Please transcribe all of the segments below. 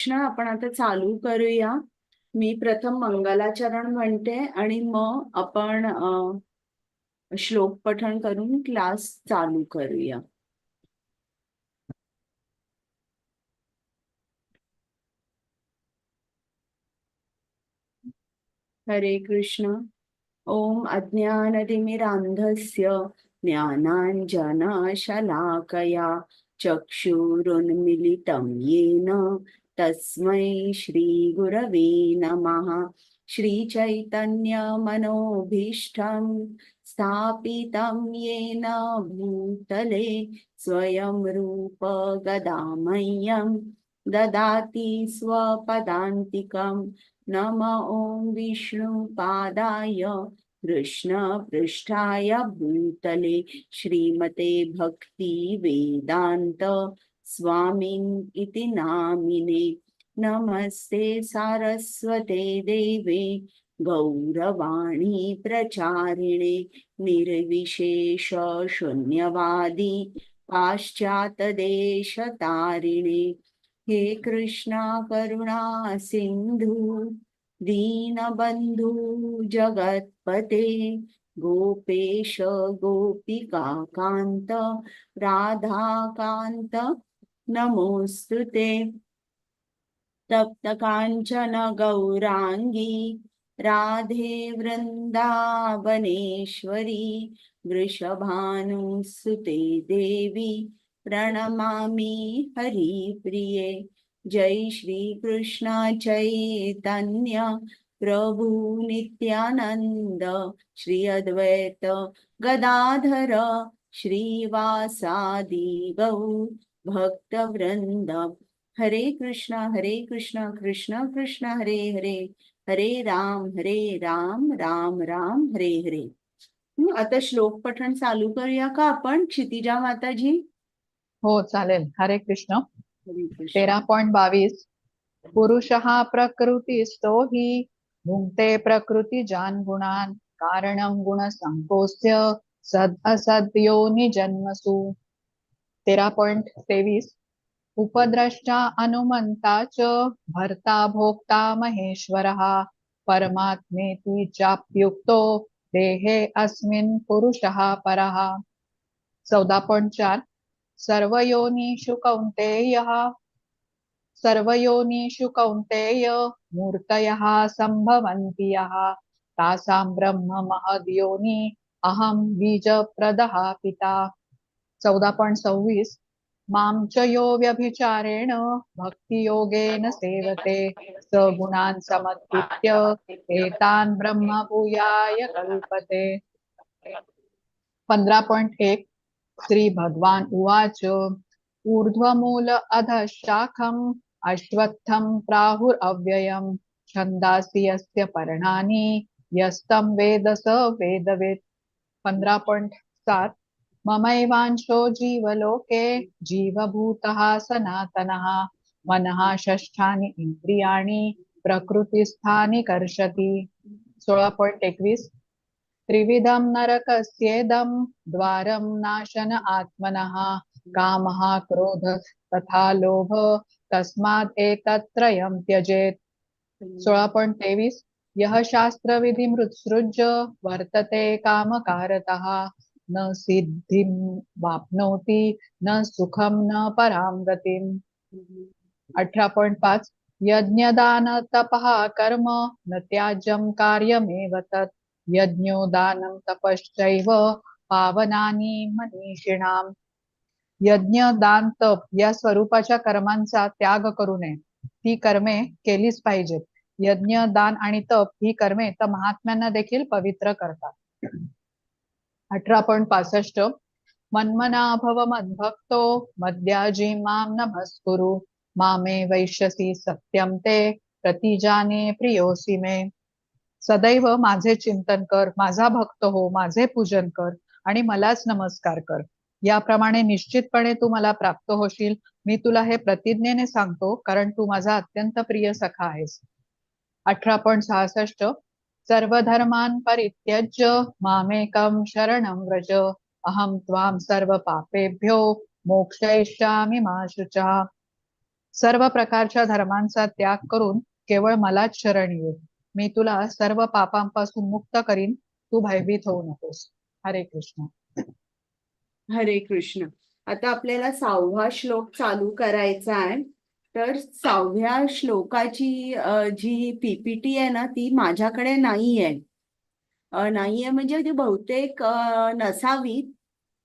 कृष्ण, आपण आता चालू करूया. मी प्रथम मंगलाचरण म्हणते आणि मग आपण श्लोक पठण करून क्लास चालू करूया. हरे कृष्ण. ओम अज्ञानतिमिरान्धस्य ज्ञानाञ्जनशलाकया चक्षुरुन्मिलितं येन तस्मै श्रीगुरवे नमः. श्रीचैतन्यमनोभीष्टं स्थापितं येन भूतले स्वयं रूप गदामह्यं ददाति स्वपदान्तिकं. नम ओं विष्णुपादाय कृष्णपृष्ठाय भूतले श्रीमते भक्ति वेदांत स्वामिन् इति नामिने. नमस्ते सारस्वते देवे गौरवाणी प्रचारिणे निर्विशेष शून्यवादी पाश्चातदेशतारिणे. हे कृष्णा करुणा सिंधु दीनबंधु जगत्पते गोपेश गोपिका कांत राधाकांत नमोस्तुते. तप्त कांचन गौरांगी राधे वृंदावनेश्वरी वृषभानुसुते देवी प्रणमामि हरिप्रिये. जय श्री कृष्ण चैतन्य प्रभु नित्यानंद श्री अद्वैत गदाधर श्रीवासादि गौर भक्त वृंद. हरे कृष्णा कृष्ण कृष्ण हरे हरे, हरे राम राम राम हरे हरे. आता श्लोक पठण चालू करूया का आपण? क्षितिजा माताजी. हो चालेल. हरे कृष्ण. हरे कृष्ण. 13.22 पुरुषः प्रकृतिस्थो हि भुङ्क्ते प्रकृतिजान् गुणान् कारणं गुणसङ्गोऽस्य सद् असद्योनिजन्मसु. 13.23 उपद्रष्टा अनुमन्ता च भर्ता भोक्ता महेश्वरः परमात्मेति चाप्युक्तो देहे अस्मिन् पुरुषः परः. 14.4 सर्वयोनिषु कौन्तेय मूर्तयः सम्भवन्ति यः तासां ब्रह्म महद्योनि अहं बीजप्रदः पिता. 14.26 मां च यो व्यभिचारेण भक्तियोगेन सेवते स गुणान् समतीत्य एतान् ब्रह्म भूयाय कल्पते. 15.1 श्री भगवान उवाच ऊर्ध्वमूल अधः शाखम् अश्वत्थं प्राहुरव्ययम् छन्दांसि यस्य पर्णानि यस्तं वेद स वेदवित्. 15.7 ममैवांशो जीवलोके जीवभूतः सनातनः मनः षष्ठानि इन्द्रियाणि प्रकृतिस्थानि कर्षति. 16.21 त्रिविधं नरकस्येदं द्वारं नाशन आत्मनः कामः क्रोधः तथा लोभ तस्मात् एतत्त्रयं त्यजेत्. 16.23 यः शास्त्रविधिमुत्सृज्य वर्तते कामकारतः न सिद्धिं वाप्नोति न सुखं न परां गतिम्. 18.5 यज्ञदान तपः कर्म न त्याज्यं कार्यमेव तत् यज्ञो दानं तपश्चैव पावनानि मनीषिणाम्. यज्ञ दान तप या स्वरूपाच्या कर्मांचा त्याग करू नये. ती कर्मे केलीच पाहिजेत. यज्ञ दान आणि तप ही कर्मे तर महात्म्यांना देखील पवित्र करतात. 18.65 मन्मना भव मद्भक्तो मद्याजी मां नमस्कुरु मामे वैश्यसी सत्यम ते प्रतिजाने प्रियोसी मे. सदैव माझे चिंतन कर, माझा भक्त हो, माझे पूजन कर आणि मलाच नमस्कार कर. याप्रमाणे निश्चितपणे तू मला प्राप्त होशील. मी तुला हे प्रतिज्ञेने सांगतो, कारण तू माझा अत्यंत प्रिय सखा आहेस. 18.66 सर्वधर्मान् परित्यज्य मामेकं शरणं व्रज अहं त्वां सर्व पापेभ्यो मोक्षयिष्यामि मा शुचः. सर्व प्रकारच्या धर्मांचा त्याग करून केवळ मलाच शरण ये. मी तुला सर्व पापांपासून मुक्त करीन. तू भयभीत होऊ नकोस. हरे कृष्ण. हरे कृष्ण. आता आपल्याला 6वा श्लोक चालू करायचा आहे. तर 6व्या श्लोकाची जी पीपीटी आहे ना, ती माझ्याकडे नाहीये. नाहीये म्हणजे ती बहुतेक नसावी.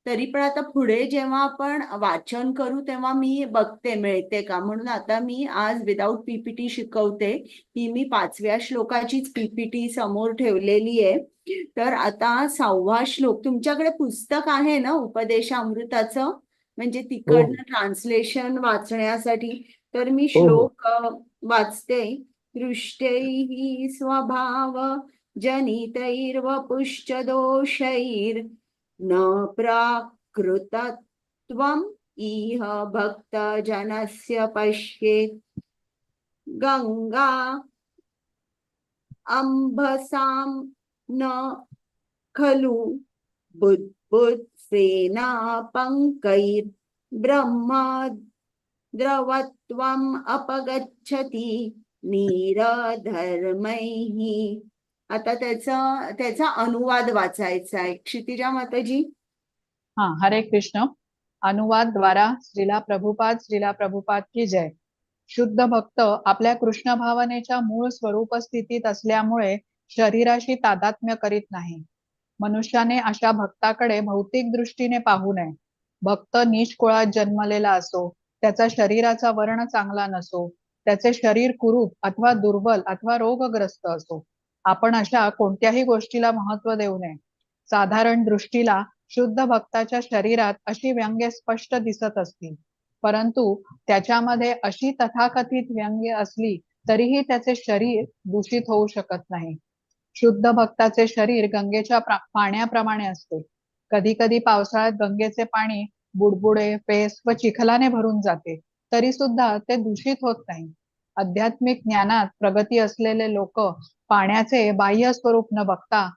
तरी पण आता पुढे जेव्हा आपण वाचन करू तेव्हा मी बघते मिळते का, म्हणून आता मी आज विदाऊट पीपीटी शिकवते. ही मी 5व्या श्लोकाचीच पीपीटी समोर ठेवलेली आहे. तर आता 6वा श्लोक तुमच्याकडे पुस्तक आहे ना उपदेशामृताचं, म्हणजे हो तिकडनं ट्रान्सलेशन वाचण्यासाठी. तर मी हो हो. श्लोक वाचते. दृष्टैः स्वभाव जनितैर्वपुश्च दोषैर् न प्राकृतत्वम् इह भक्तजनस्य पश्येत् गंगा अंबसां न खलु बुद्बुत्सेना पंकैर् ब्रह्म द्रवत्वम् अपगच्छति नीरधर्मैः. आता त्याचा अनुवाद वाचायचा आहे. क्षितिजा माताजी. हाँ, हरे कृष्ण. अनुवाद द्वारा श्रीला प्रभुपाद की जय. शुद्ध भक्त आपल्या कृष्ण भावनेच्या मूळ स्वरूप स्थितीत असल्यामुळे शरीराशी तादात्म्य करीत नाही. मनुष्याने अशा भक्ताकडे भौतिक दृष्टीने पाहू नये. भक्त नीच कुळात जन्मलेला असो, त्याचा शरीराचा वर्ण चांगला नसो, त्याचे शरीर कुरूप अथवा दुर्बल अथवा रोगग्रस्त असो, आपण अशा कोणत्याही गोष्टीला महत्व देऊ नये. साधारण दृष्टीला शुद्ध भक्ताच्या शरीरात अशी व्यंग्य स्पष्ट दिसत असतील, परंतु त्याच्यामध्ये अशी तथाकथित व्यंग्य असली तरीही त्याचे शरीर दूषित होऊ शकत नाही. शुद्ध भक्ताचे शरीर गंगेच्या पाण्याप्रमाणे असते. कधी कधी पावसाळ्यात गंगेचे पाणी बुडबुडे, पेस व चिखलाने भरून जाते, तरी सुद्धा ते दूषित होत नाही. आध्यात्मिक ज्ञानात प्रगती असलेले लोक पाण्याचे बाह्य स्वरूप न बघता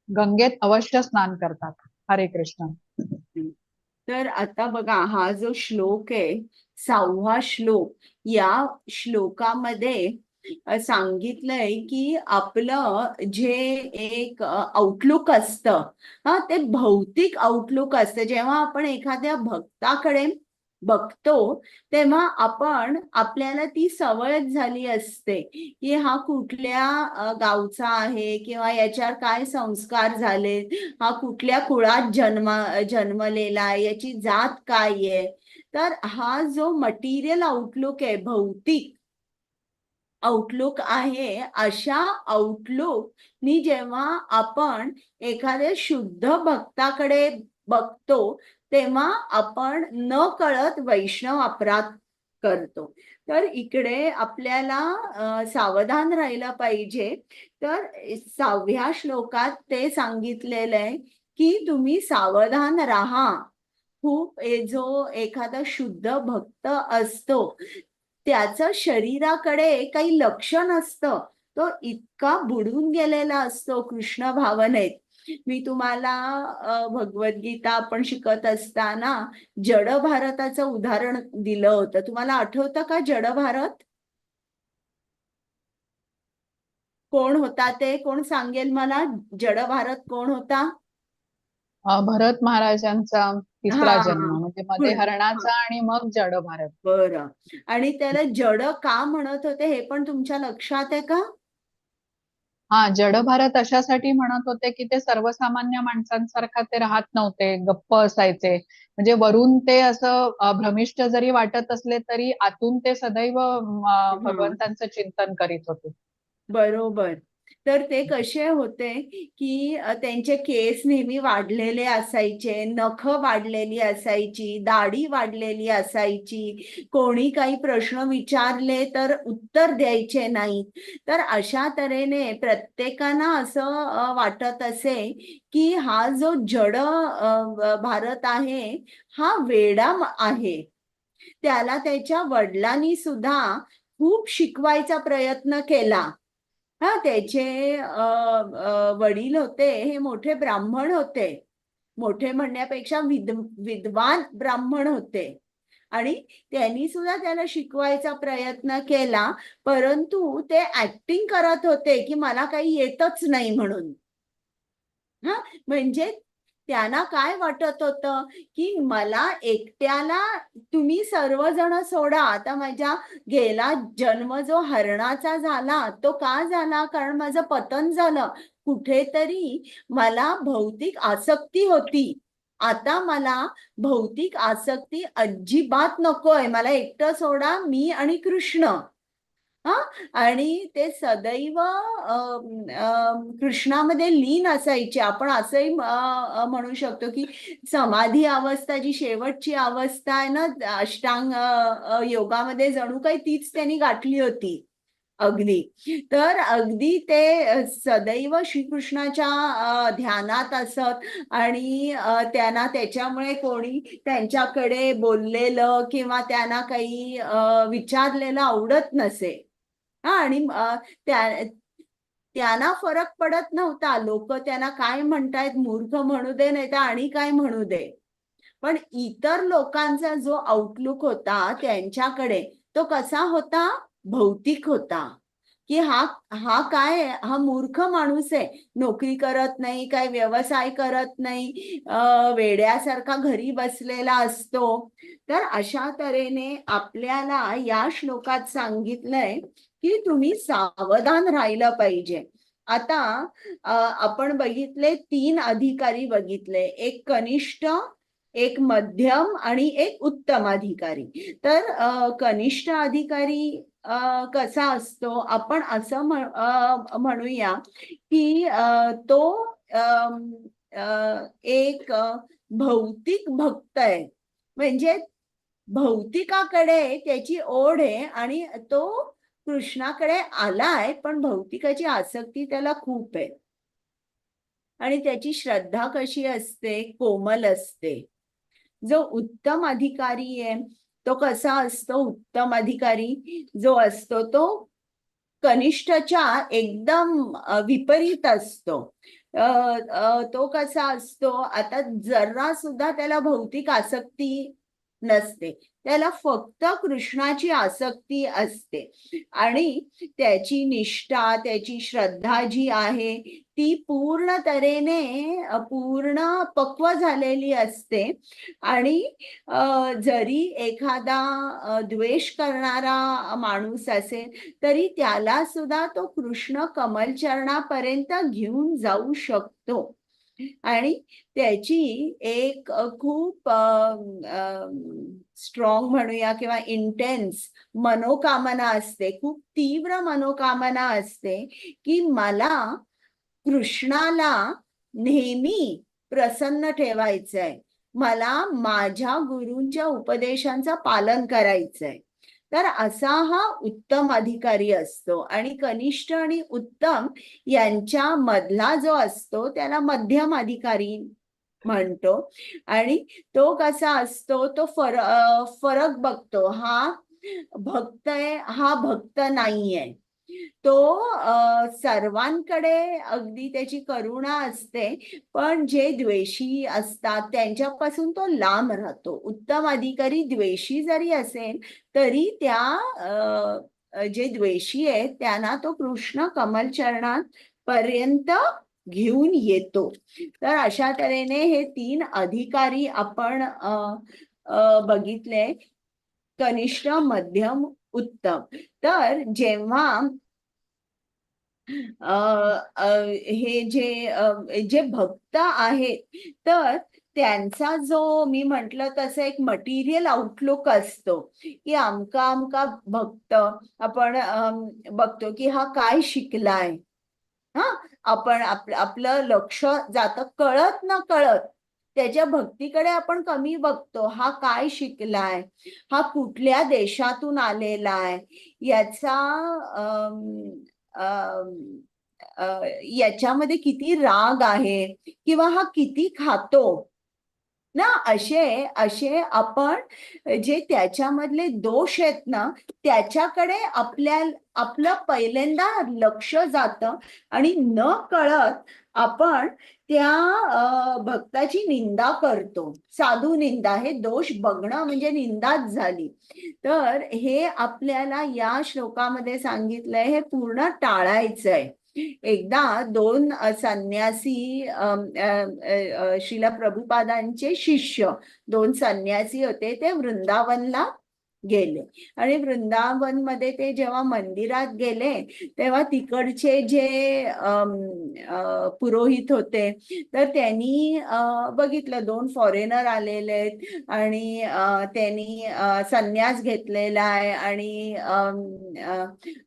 गंगेत अवश्य स्नान करतात. हरे कृष्ण. तर आता बघा, हा जो श्लोक आहे 6वा श्लोक, या श्लोकामध्ये सांगितलंय की आपलं जे एक आउटलुक असतं, ते भौतिक आउटलुक असतं. जेव्हा आपण एखाद्या भक्ताकडे बघतो तेव्हा आपल्याला ती सवयच झाली असते की हा कुठल्या गावचा आहे किंवा याच्यावर काय संस्कार झाले, हा कुठल्या कुळात जन्मलेला आहे, याची जात काय आहे. तर हा जो मटेरियल आउटलुक आहे, भौतिक आउटलुक आहे, अशा आउटलुक नी जेव्हा आपण एखाद्या शुद्ध भक्ताकडे बघतो तेव्हा आपण न कळत वैष्णव अपराध करतो. तर इकडे आपल्याला सावधान राहिलं पाहिजे. तर 6व्या श्लोकात ते सांगितलेलं आहे की तुम्ही सावधान राहा. खूप जो एखादा शुद्ध भक्त असतो त्याचं शरीराकडे काही लक्ष नसतं, तो इतका बुडून गेलेला असतो कृष्ण भावनेत. मी तुम्हाला भगवद्गीता आपण शिकत असताना जड भारताचं उदाहरण दिलं होतं. तुम्हाला आठवतं का जड भारत कोण होता? ते कोण सांगेल मला? जड भारत कोण होता? भरत महाराजांचा तिसरा जन्म, हा, म्हणजे मध्ये हरणाचा आणि मग जड भारत. बरं. आणि त्याला जड का म्हणत होते हे पण तुमच्या लक्षात आहे का? हा, जड भारत अशासाठी म्हणत होते की ते सर्वसामान्य माणसांसारखा ते राहत नव्हते, गप्प असायचे. म्हणजे वरून ते असं भ्रमिष्ट जरी वाटत असले तरी आतून ते सदैव हा, भगवंतांचं चिंतन करीत होते. बरोबर. तर ते कसे होते की त्यांचे केस नेहमी वाढलेले असायचे, नख वाढलेली असायची, दाढी वाढलेली असायची. कोणी काही प्रश्न विचारले तर उत्तर द्यायचे नाही. तर अशा तऱ्हेने प्रत्येकांना असं वाटत असे की हा जो जड भारत आहे हा वेडा आहे. त्याला त्याच्या वडिलांनी सुद्धा खूप शिकवायचा प्रयत्न केला. त्याचे वडील होते हे मोठे ब्राह्मण होते. मोठे म्हणण्यापेक्षा विद्वान ब्राह्मण होते. आणि त्यांनी सुद्धा त्याला शिकवायचा प्रयत्न केला, परंतु ते ऍक्टिंग करत होते की मला काही येतच नाही म्हणून. हा, म्हणजे त्यांना काय वाटत होतं की मला एकट्याला, तुम्ही सर्वजण सोडा, आता माझ्या गेला जन्म जो हरणाचा झाला तो का झाला, कारण माझं पतन झालं, कुठेतरी मला भौतिक आसक्ती होती. आता मला भौतिक आसक्ती अजिबात नकोय, मला एकटं सोडा, मी आणि कृष्ण. हा, आणि ते सदैव कृष्णामध्ये लीन असायचे. आपण असंही म्हणू शकतो की समाधी अवस्था, जी शेवटची अवस्था आहे ना अष्टांग योगामध्ये, जणू काही तीच त्यांनी गाठली होती अगदी. तर अगदी ते सदैव श्रीकृष्णाच्या ध्यानात असत, आणि त्यांना त्याच्यामुळे कोणी त्यांच्याकडे बोललेलं किंवा त्यांना काही विचारलेलं आवडत नसे. हा, आणि त्यांना फरक पडत नव्हता, लोक त्यांना काय म्हणतायत, मूर्ख म्हणू दे नाही तर आणि काय म्हणू दे. पण इतर लोकांचा जो आउटलुक होता त्यांच्याकडे, तो कसा होता, भौतिक होता. की हा हा काय, हा मूर्ख माणूस आहे, नोकरी करत नाही, काय व्यवसाय करत नाही, वेड्यासारखा घरी बसलेला असतो. तर अशा तऱ्हेने आपल्याला या श्लोकात सांगितलंय की तुम्ही सावधान राहिलं पाहिजे. आता आपण बघितले 3 अधिकारी बघितले, एक कनिष्ठ, एक मध्यम आणि एक उत्तम अधिकारी. तर कनिष्ठ अधिकारी कसा असतो, आपण असं म्हणूया की तो एक भौतिक भक्त आहे. म्हणजे भौतिकाकडे त्याची ओढ आहे आणि तो कृष्णाकडे आलाय, पण भौतिकाची आसक्ती त्याला खूप आहे. आणि त्याची श्रद्धा कशी असते, कोमल असते. जो उत्तम अधिकारी आहे तो कसा असतो, उत्तम अधिकारी जो असतो तो कनिष्ठच्या एकदम विपरीत असतो. तो कसा असतो, आता जरा सुद्धा त्याला भौतिक आसक्ती नसते, त्याला फक्त कृष्णाची आसक्ती असते. आणि त्याची निष्ठा, त्याची श्रद्धा जी आहे ती पूर्ण तऱ्हेने पूर्ण पक्व झालेली असते. आणि जरी एखादा द्वेष करणारा माणूस असेल तरी त्याला सुद्धा तो कृष्ण कमलचरणापर्यंत घेऊन जाऊ शकतो. आणि त्याची एक खूप स्ट्रॉंग म्हणूया किंवा इंटेन्स मनोकामना असते, खूप तीव्र मनोकामना असते की मला कृष्णाला नेहमी प्रसन्न ठेवायचंय, मला माझ्या गुरूंच्या उपदेशांचं पालन करायचंय. तर असा हा उत्तम अधिकारी असतो. आणि कनिष्ठ आणि उत्तम यांच्या मधला जो असतो त्याला मध्यम अधिकारी म्हणतो. आणि तो कसा असतो, तो फरक बघतो, हा भक्त आहे, हा भक्त नाहीये. तो सर्वांकडे अगदी त्याची करुणा असते, पण जे द्वेषी असतात त्यांच्यापासून तो लांब राहतो. उत्तम अधिकारी द्वेषी जरी असेल तरी त्या जे द्वेषी आहेत त्यांना तो कृष्ण कमलचरणात पर्यंत घेऊन येतो. तर अशा तऱ्हेने हे 3 अधिकारी आपण बघितले, कनिष्ठ, मध्यम, उत्तम. तर जेव्हा हे जे भक्त आहेत तर त्यांचा जो मी म्हटलं तसं एक मटेरियल आउटलुक असतो की आमका आमका भक्त आपण बघतो की हा काय शिकलाय. हा, आपण आपलं लक्ष जातं, कळत न कळत त्याच्या भक्तीकडे आपण कमी बघतो. हा काय शिकलाय, हा कुठल्या देशातून आलेला आहे, याचा याच्यामध्ये किती राग आहे, किंवा हा किती खातो ना, असे असे आपण जे त्याच्यामधले दोष आहेत ना, त्याच्याकडे आपलं पहिल्यांदा लक्ष जातं आणि न कळत आपण त्या भक्ताची निंदा करतो. साधू निंदा, हे दोष बघणं म्हणजे निंदाच झाली. तर हे आपल्याला या श्लोकामध्ये सांगितलंय, हे पूर्ण टाळायचंय. एकदा दोन संन्यासी श्रील प्रभुपादांचे शिष्य, दोन संन्यासी होते, ते वृंदावनला गेले. आणि वृंदावन मध्ये ते जेव्हा मंदिरात गेले तेव्हा तिकडचे जे पुरोहित होते, तर त्यांनी बघितलं दोन फॉरेनर आलेले आहेत आणि त्यांनी संन्यास घेतलेला आहे आणि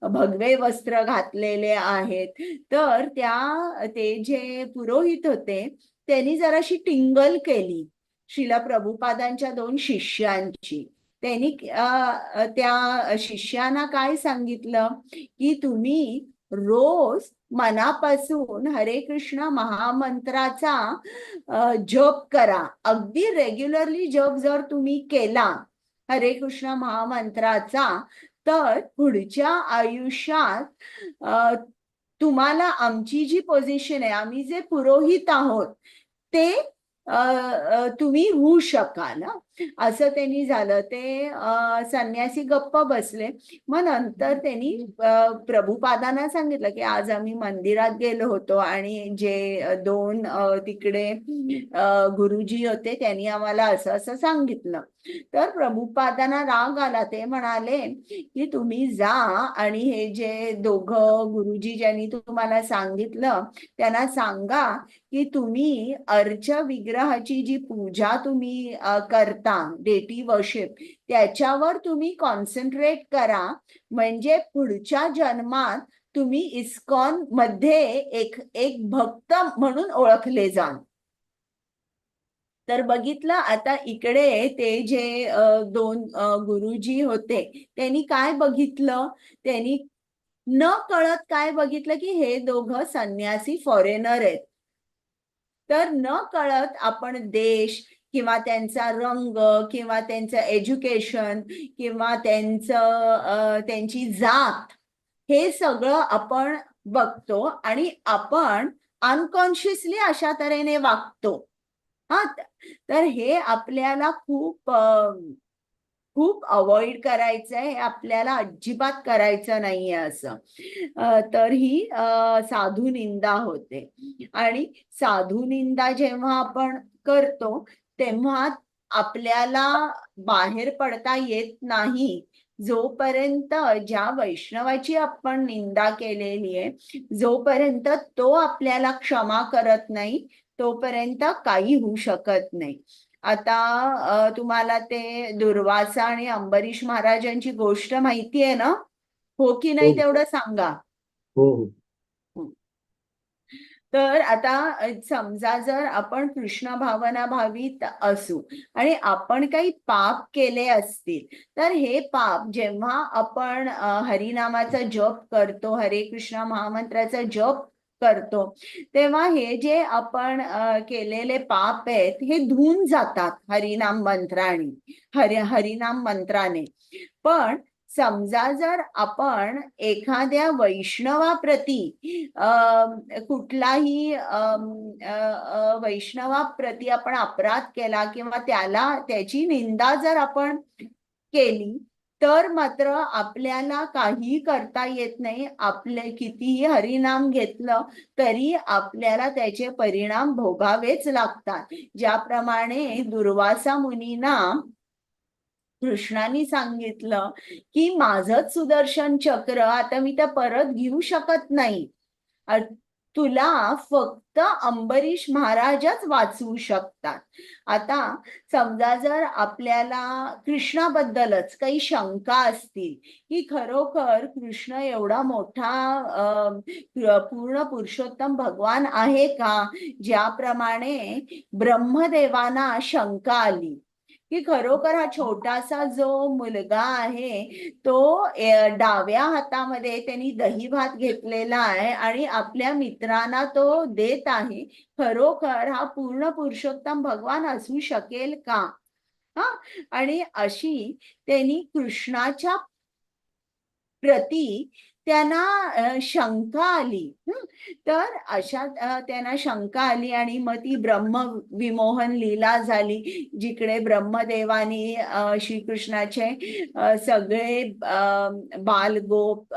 भगवे वस्त्र घातलेले आहेत. तर ते जे पुरोहित होते त्यांनी जराशी टिंगल केली श्रील प्रभुपादांच्या दोन शिष्यांची. त्यांनी त्या शिष्यांना काय सांगितलं की तुम्ही रोज मनापासून हरे कृष्ण महामंत्राचा जप करा. अगदी रेग्युलरली जप जर तुम्ही केला हरे कृष्ण महामंत्राचा, तर पुढच्या आयुष्यात तुम्हाला आमची जी पोझिशन आहे, आम्ही जे पुरोहित आहोत ते तुम्ही होऊ शकाल. असं त्यांनी झालं. ते संन्यासी गप्प बसले. मग नंतर त्यांनी प्रभुपादांना सांगितलं की आज आम्ही मंदिरात गेलो होतो आणि जे दोन तिकडे गुरुजी होते त्यांनी आम्हाला असं असं सांगितलं. तर प्रभुपादांना राग आला. ते म्हणाले की तुम्ही जा आणि हे जे दोघं गुरुजी ज्यांनी तुम्हाला सांगितलं त्यांना सांगा की तुम्ही अर्च विग्रहाची जी पूजा तुम्ही करता, डेटी वर्शिप, त्याच्यावर तुम्ही कॉन्सन्ट्रेट करा, म्हणजे पुढच्या जन्मात तुम्ही इस्कॉन मध्ये एक भक्त म्हणून ओळखले जाल. तर बघितलं, आता इकडे ते जे दोन गुरुजी होते त्यांनी काय बघितलं, त्यांनी न कळत काय बघितलं की हे दोघं संन्यासी फॉरेनर आहेत. तर न कळत आपण देश किंवा त्यांचा रंग किंवा त्यांचं एज्युकेशन किंवा त्यांची जात, हे सगळं आपण बघतो आणि आपण अनकॉन्शियसली अशा तऱ्हेने वागतो. हा, तर हे आपल्याला खूप अवॉइड करायचं आहे. आपल्याला अजिबात करायचं नाहीये असं. तर ही साधू निंदा होते. आणि साधू निंदा जेव्हा आपण करतो तेव्हा आपल्याला बाहेर पडता येत नाही. जोपर्यंत ज्या वैष्णवाची आपण निंदा केलेली आहे, जोपर्यंत तो आपल्याला क्षमा करत नाही तोपर्यंत काही होऊ शकत नाही. आता तुम्हाला ते दुर्वासा आणि अंबरीश महाराजांची गोष्ट माहिती आहे ना? हो की हो नाही तेवढं सांगा. हो हो. तर आता समजा जर आपण कृष्ण भावना भावित असू आणि आपण काही पाप केले असतील, तर हे पाप जेव्हा आपण हरिनामाचा जप करतो, हरे कृष्ण महामंत्राचा जप करतो, तेव्हा हे जे आपण केलेले पाप आहेत हे धुवून जातात हरिनाम मंत्राने, हरिनाम मंत्राने. पण समजा जर आपण एखाद्या वैष्णवाप्रती कुठलाही वैष्णवाप्रती आपण अपराध केला किंवा त्याची निंदा जर आपण केली, तर मात्र आपल्याला काही करता येत नाही. आपले कितीही हरिनाम घेतलं तरी आपल्याला त्याचे परिणाम भोगावेच लागतात. ज्याप्रमाणे दुर्वासा मुनींना कृष्णाने सांगितलं की माझंच सुदर्शन चक्र आता मी त्या परत घेऊ शकत नाही, तुला फक्त अंबरीश महाराजच वाचवू शकतात. आता समजा जर आपल्याला कृष्णाबद्दलच काही शंका असतील की खरोखर कृष्ण एवढा मोठा पूर्ण पुरुषोत्तम भगवान आहे का, ज्याप्रमाणे ब्रह्मदेवांना शंका आली की खरोखर हा छोटासा जो मुलगा आहे तो डाव्या हातामध्ये त्यांनी दही भात घेतलेला आहे आणि आपल्या मित्रांना तो देत आहे. खरोखर हा पूर्ण पुरुषोत्तम भगवान असू शकेल का? हा, आणि अशी त्यांनी कृष्णाच्या प्रती त्यांना शंका आली. तर अशा त्यांना शंका आली आणि मग ती ब्रह्मविमोहन लीला झाली, जिकडे ब्रह्मदेवानी श्रीकृष्णाचे सगळे बालगोप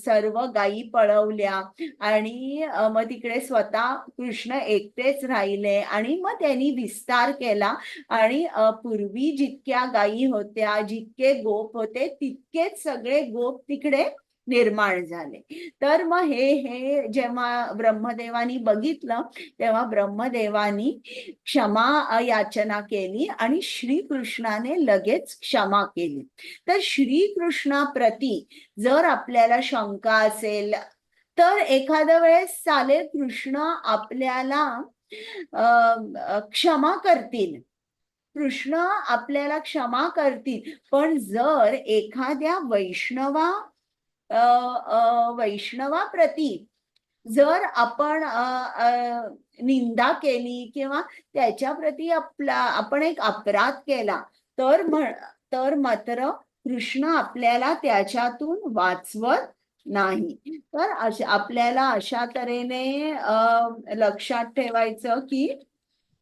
सर्व गायी पळवल्या आणि मग तिकडे स्वतः कृष्ण एकटेच राहिले आणि मग त्यांनी विस्तार केला आणि पूर्वी जितक्या गायी होत्या, जितके गोप होते, तितकेच सगळे गोप तिकडे निर्माण झाले. तर मग हे जेव्हा ब्रह्मदेवानी बघितलं तेव्हा ब्रह्मदेवानी क्षमा याचना केली आणि श्रीकृष्णाने लगेच क्षमा केली. तर श्रीकृष्णाप्रती जर आपल्याला शंका असेल तर एखाद्या वेळेस चालेल, कृष्ण आपल्याला क्षमा करतील, कृष्ण आपल्याला क्षमा करतील. पण जर एखाद्या वैष्णवाप्रती जर आपण निंदा केली किंवा त्याच्याप्रती आपण एक अपराध केला तर मात्र कृष्ण आपल्याला त्याच्यातून वाचवत नाही. तर आपल्याला अशा तऱ्हेने लक्षात ठेवायचं की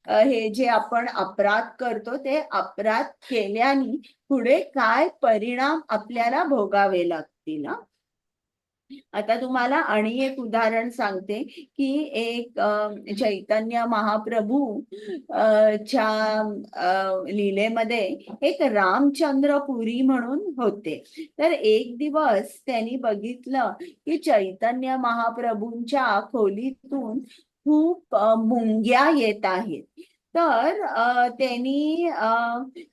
हे जे आपण अपराध करतो ते अपराध केल्याने पुढे काय परिणाम आपल्याला भोगावे लागतील. आता तुम्हाला आणि एक उदाहरण सांगते की एक चैतन्य महाप्रभू च्या लीलेमध्ये एक रामचंद्रपुरी म्हणून होते. तर एक दिवस त्यांनी बघितलं की चैतन्य महाप्रभूंच्या खोलीतून खूप मुंग्या येत आहेत. तर त्यांनी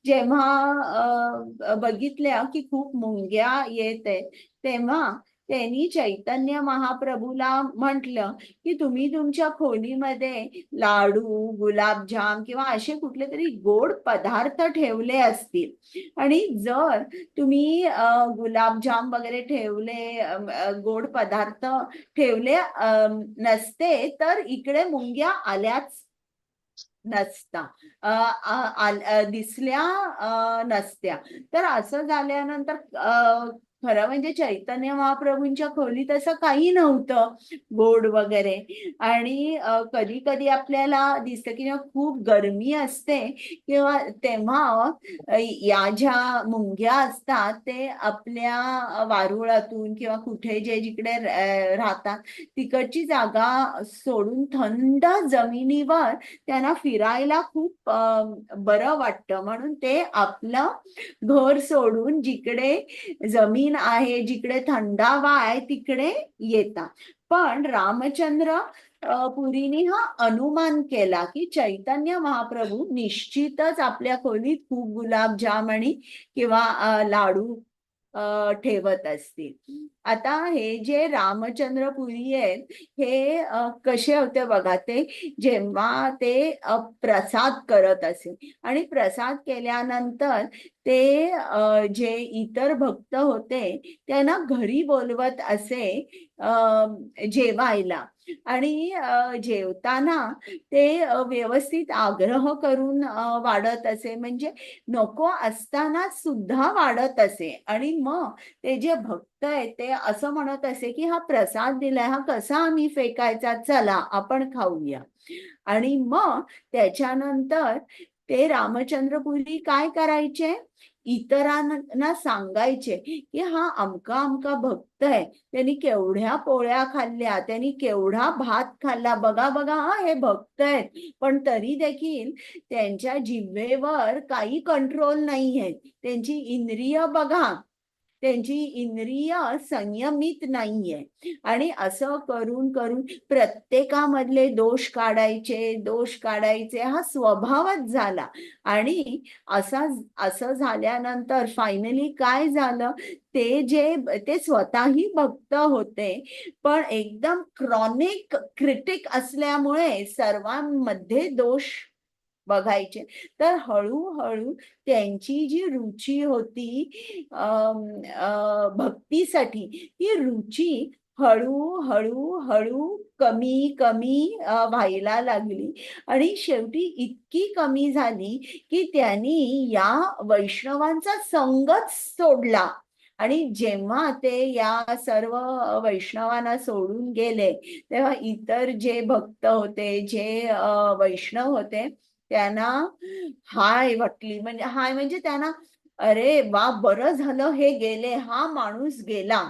जेव्हा बघितल्या की खूप मुंग्या येत आहेत तेव्हा त्यांनी चैतन्य महाप्रभूला म्हटलं की तुम्ही तुमच्या खोलीमध्ये लाडू, गुलाबजाम किंवा असे कुठले तरी गोड पदार्थ ठेवले असतील आणि जर तुम्ही गुलाबजाम वगैरे ठेवले, गोड पदार्थ ठेवले नसते तर इकडे मुंग्या आल्याच नसता, दिसल्या नसत्या. तर असं झाल्यानंतर खरं म्हणजे चैतन्य महाप्रभूंच्या खोलीत असं काही नव्हतं गोड वगैरे. आणि कधी कधी आपल्याला दिसतं की खूप गरमी असते किंवा तेव्हा या ज्या मुंग्या असतात ते आपल्या वारुळातून किंवा कुठे जे जिकडे राहतात तिकडची जागा सोडून थंड जमिनीवर त्यांना फिरायला खूप बरं वाटतं, म्हणून ते आपलं घर सोडून जिकडे जमीन आहे, जिकडे थंडावा आहे तिकडे येतात. पण रामचंद्र पुरीनी हा अनुमान केला की चैतन्य महाप्रभू निश्चितच आपल्या खोलीत खूप गुलाबजाम आणि किंवा लाडू ठेवत असतील. आता हे जे रामचंद्रपुरी आहेत हे कसे होते बघा, ते जेव्हा ते प्रसाद करत असे आणि प्रसाद केल्यानंतर ते जे इतर भक्त होते त्यांना घरी बोलवत असे जेवायला. आणि जेवताना ते व्यवस्थित आग्रह करून वाढत असे, म्हणजे नको असताना सुद्धा वाढत असे. आणि मग ते जे भक्त आहेत ते असं म्हणत असे की हा प्रसाद दिलाय, हा कसा आम्ही फेकायचा, चला आपण खाऊया. आणि मग त्याच्यानंतर ते रामचंद्रपुरी काय करायचे, इतरांना सांगायचे की हा अमका अमका भक्त आहे, त्यांनी केवढ्या पोळ्या खाल्ल्या, त्यांनी केवढा भात खाल्ला, बघा बघा हा हे भक्त आहेत, पण तरी देखील त्यांच्या जिभेवर काही कंट्रोल नाही आहे, त्यांची इंद्रिय बघा, त्यांची इंद्रिय संयमित नाहीये. आणि असं करून करून प्रत्येकामधले दोष काढायचे हा स्वभावच झाला. आणि असं झाल्यानंतर फायनली काय झालं, ते स्वतःही भक्त होते पण एकदम क्रॉनिक क्रिटिक असल्यामुळे सर्वांमध्ये दोष बघायचे. तर हळूहळू त्यांची जी रुची होती भक्तीसाठी, ती रुची हळू कमी कमी व्हायला लागली आणि शेवटी इतकी कमी झाली की त्यांनी या वैष्णवांचा संगच सोडला. आणि जेव्हा ते या सर्व वैष्णवांना सोडून गेले तेव्हा इतर जे भक्त होते, जे वैष्णव होते, त्यांना हाय वाटली. म्हणजे हाय म्हणजे त्यांना, अरे वा, बरं झालं हे गेले, हा माणूस गेला.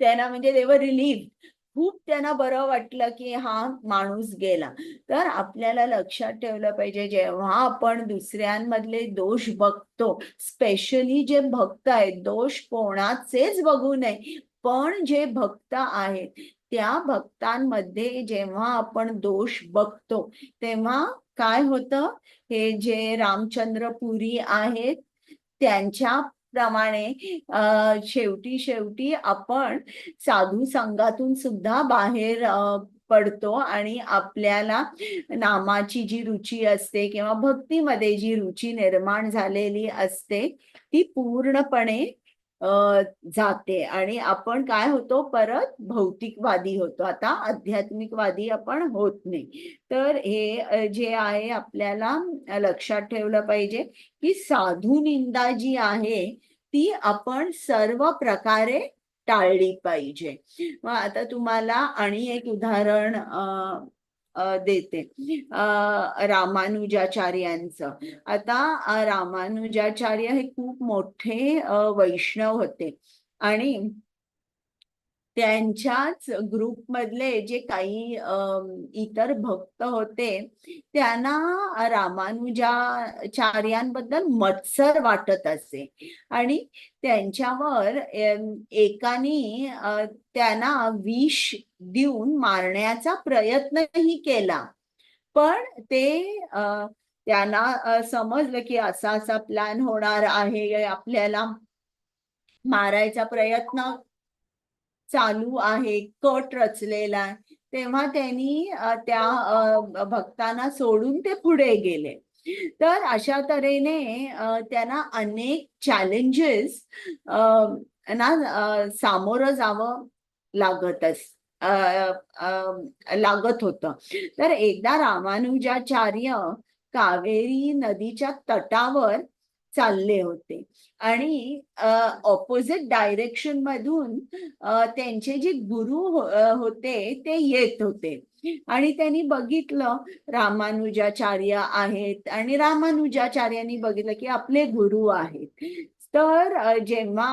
त्यांना म्हणजे दे वर रिलीव्ह. खूप त्यांना बरं वाटलं की हा माणूस गेला. तर आपल्याला लक्षात ठेवलं पाहिजे, जेव्हा आपण दुसऱ्यांमधले दोष बघतो, स्पेशली जे भक्त आहेत, दोष कोणाचेच बघू नये, पण जे भक्त आहेत त्या भक्तांमध्ये जेव्हा आपण दोष बघतो तेव्हा काय होतं, हे जे रामचंद्रपुरी आहेत त्यांच्या प्रमाणे शेवटी शेवटी आपण साधू संघातून सुद्धा बाहेर पडतो आणि आपल्याला नामाची जी रुची असते किंवा भक्तीमध्ये जी रुची निर्माण झालेली असते ती पूर्णपणे जाते आणि आपण काय होतो, परत भौतिकवादी होतो. आता आध्यात्मिकवादी आपण होत नाही. तर हे जे आहे आपल्याला लक्षात ठेवलं पाहिजे की साधू निंदा जी आहे ती आपण सर्व प्रकारे टाळली पाहिजे. मग आता तुम्हाला आणि एक उदाहरण देते रामानुजाचार्यांचं. आता रामानुजाचार्य हे खूप मोठे वैष्णव होते आणि त्यांच्याच ग्रुपमधले जे काही इतर भक्त होते त्यांना रामानुजाचार्यांबद्दल मत्सर वाटत असे आणि त्यांच्यावर एकाने त्यांना विष देऊन मारण्याचा प्रयत्नही केला. पण ते त्यांना समजलं की असा असा प्लॅन होणार आहे, आपल्याला मारायचा प्रयत्न चालू आहे, कट रचलेला आहे. तेव्हा त्यांनी त्या भक्तांना सोडून ते पुढे गेले. तर अशा तऱ्हेने त्यांना अनेक चॅलेंजेस ना सामोरं जावं लागतच लागत होतं. तर एकदा रामानुजाचार्य कावेरी नदीच्या तटावर चालले होते आणि ऑपोजिट डायरेक्शन मधून त्यांचे जे गुरु होते ते येत होते आणि त्यांनी बघितलं रामानुजाचार्य आहेत आणि रामानुजाचार्यांनी बघितलं की आपले गुरु आहेत. तर जेव्हा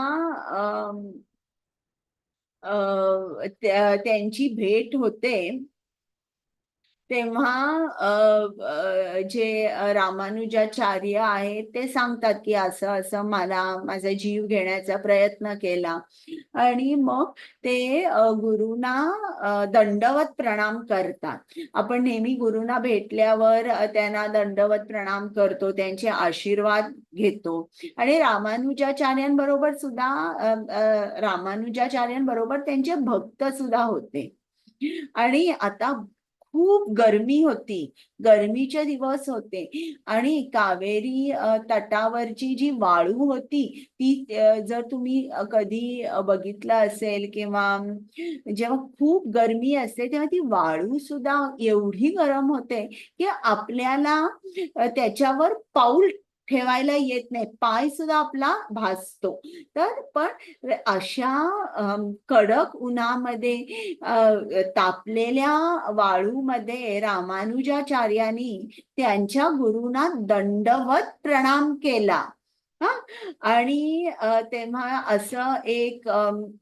त्यांची भेट होते तेव्हा जे रामानुजाचार्य आहेत ते सांगतात की असं असं मला माझा जीव घेण्याचा प्रयत्न केला आणि मग ते गुरुंना दंडवत प्रणाम करतात. आपण नेहमी गुरुंना भेटल्यावर त्यांना दंडवत प्रणाम करतो, त्यांचे आशीर्वाद घेतो आणि रामानुजाचार्यांबरोबर सुद्धा रामानुजाचार्यांबरोबर त्यांचे भक्त सुद्धा होते. आणि आता खूप गरमी होती, गरमीचे दिवस होते आणि कावेरी तटावरची जी वाळू होती ती जर तुम्ही कधी बघितलं असेल किंवा जेव्हा खूप गरमी असते तेव्हा ती वाळू सुद्धा एवढी गरम होते की आपल्याला त्याच्यावर पाऊल ठेवायला येत नाही, पाय सुद्धा आपला भाजतो. तर पण अशा कडक उन्हामध्ये तापलेल्या वाळूमध्ये रामानुजाचार्यांनी त्यांच्या गुरूंना दंडवत प्रणाम केला. आणि तेव्हा असं एक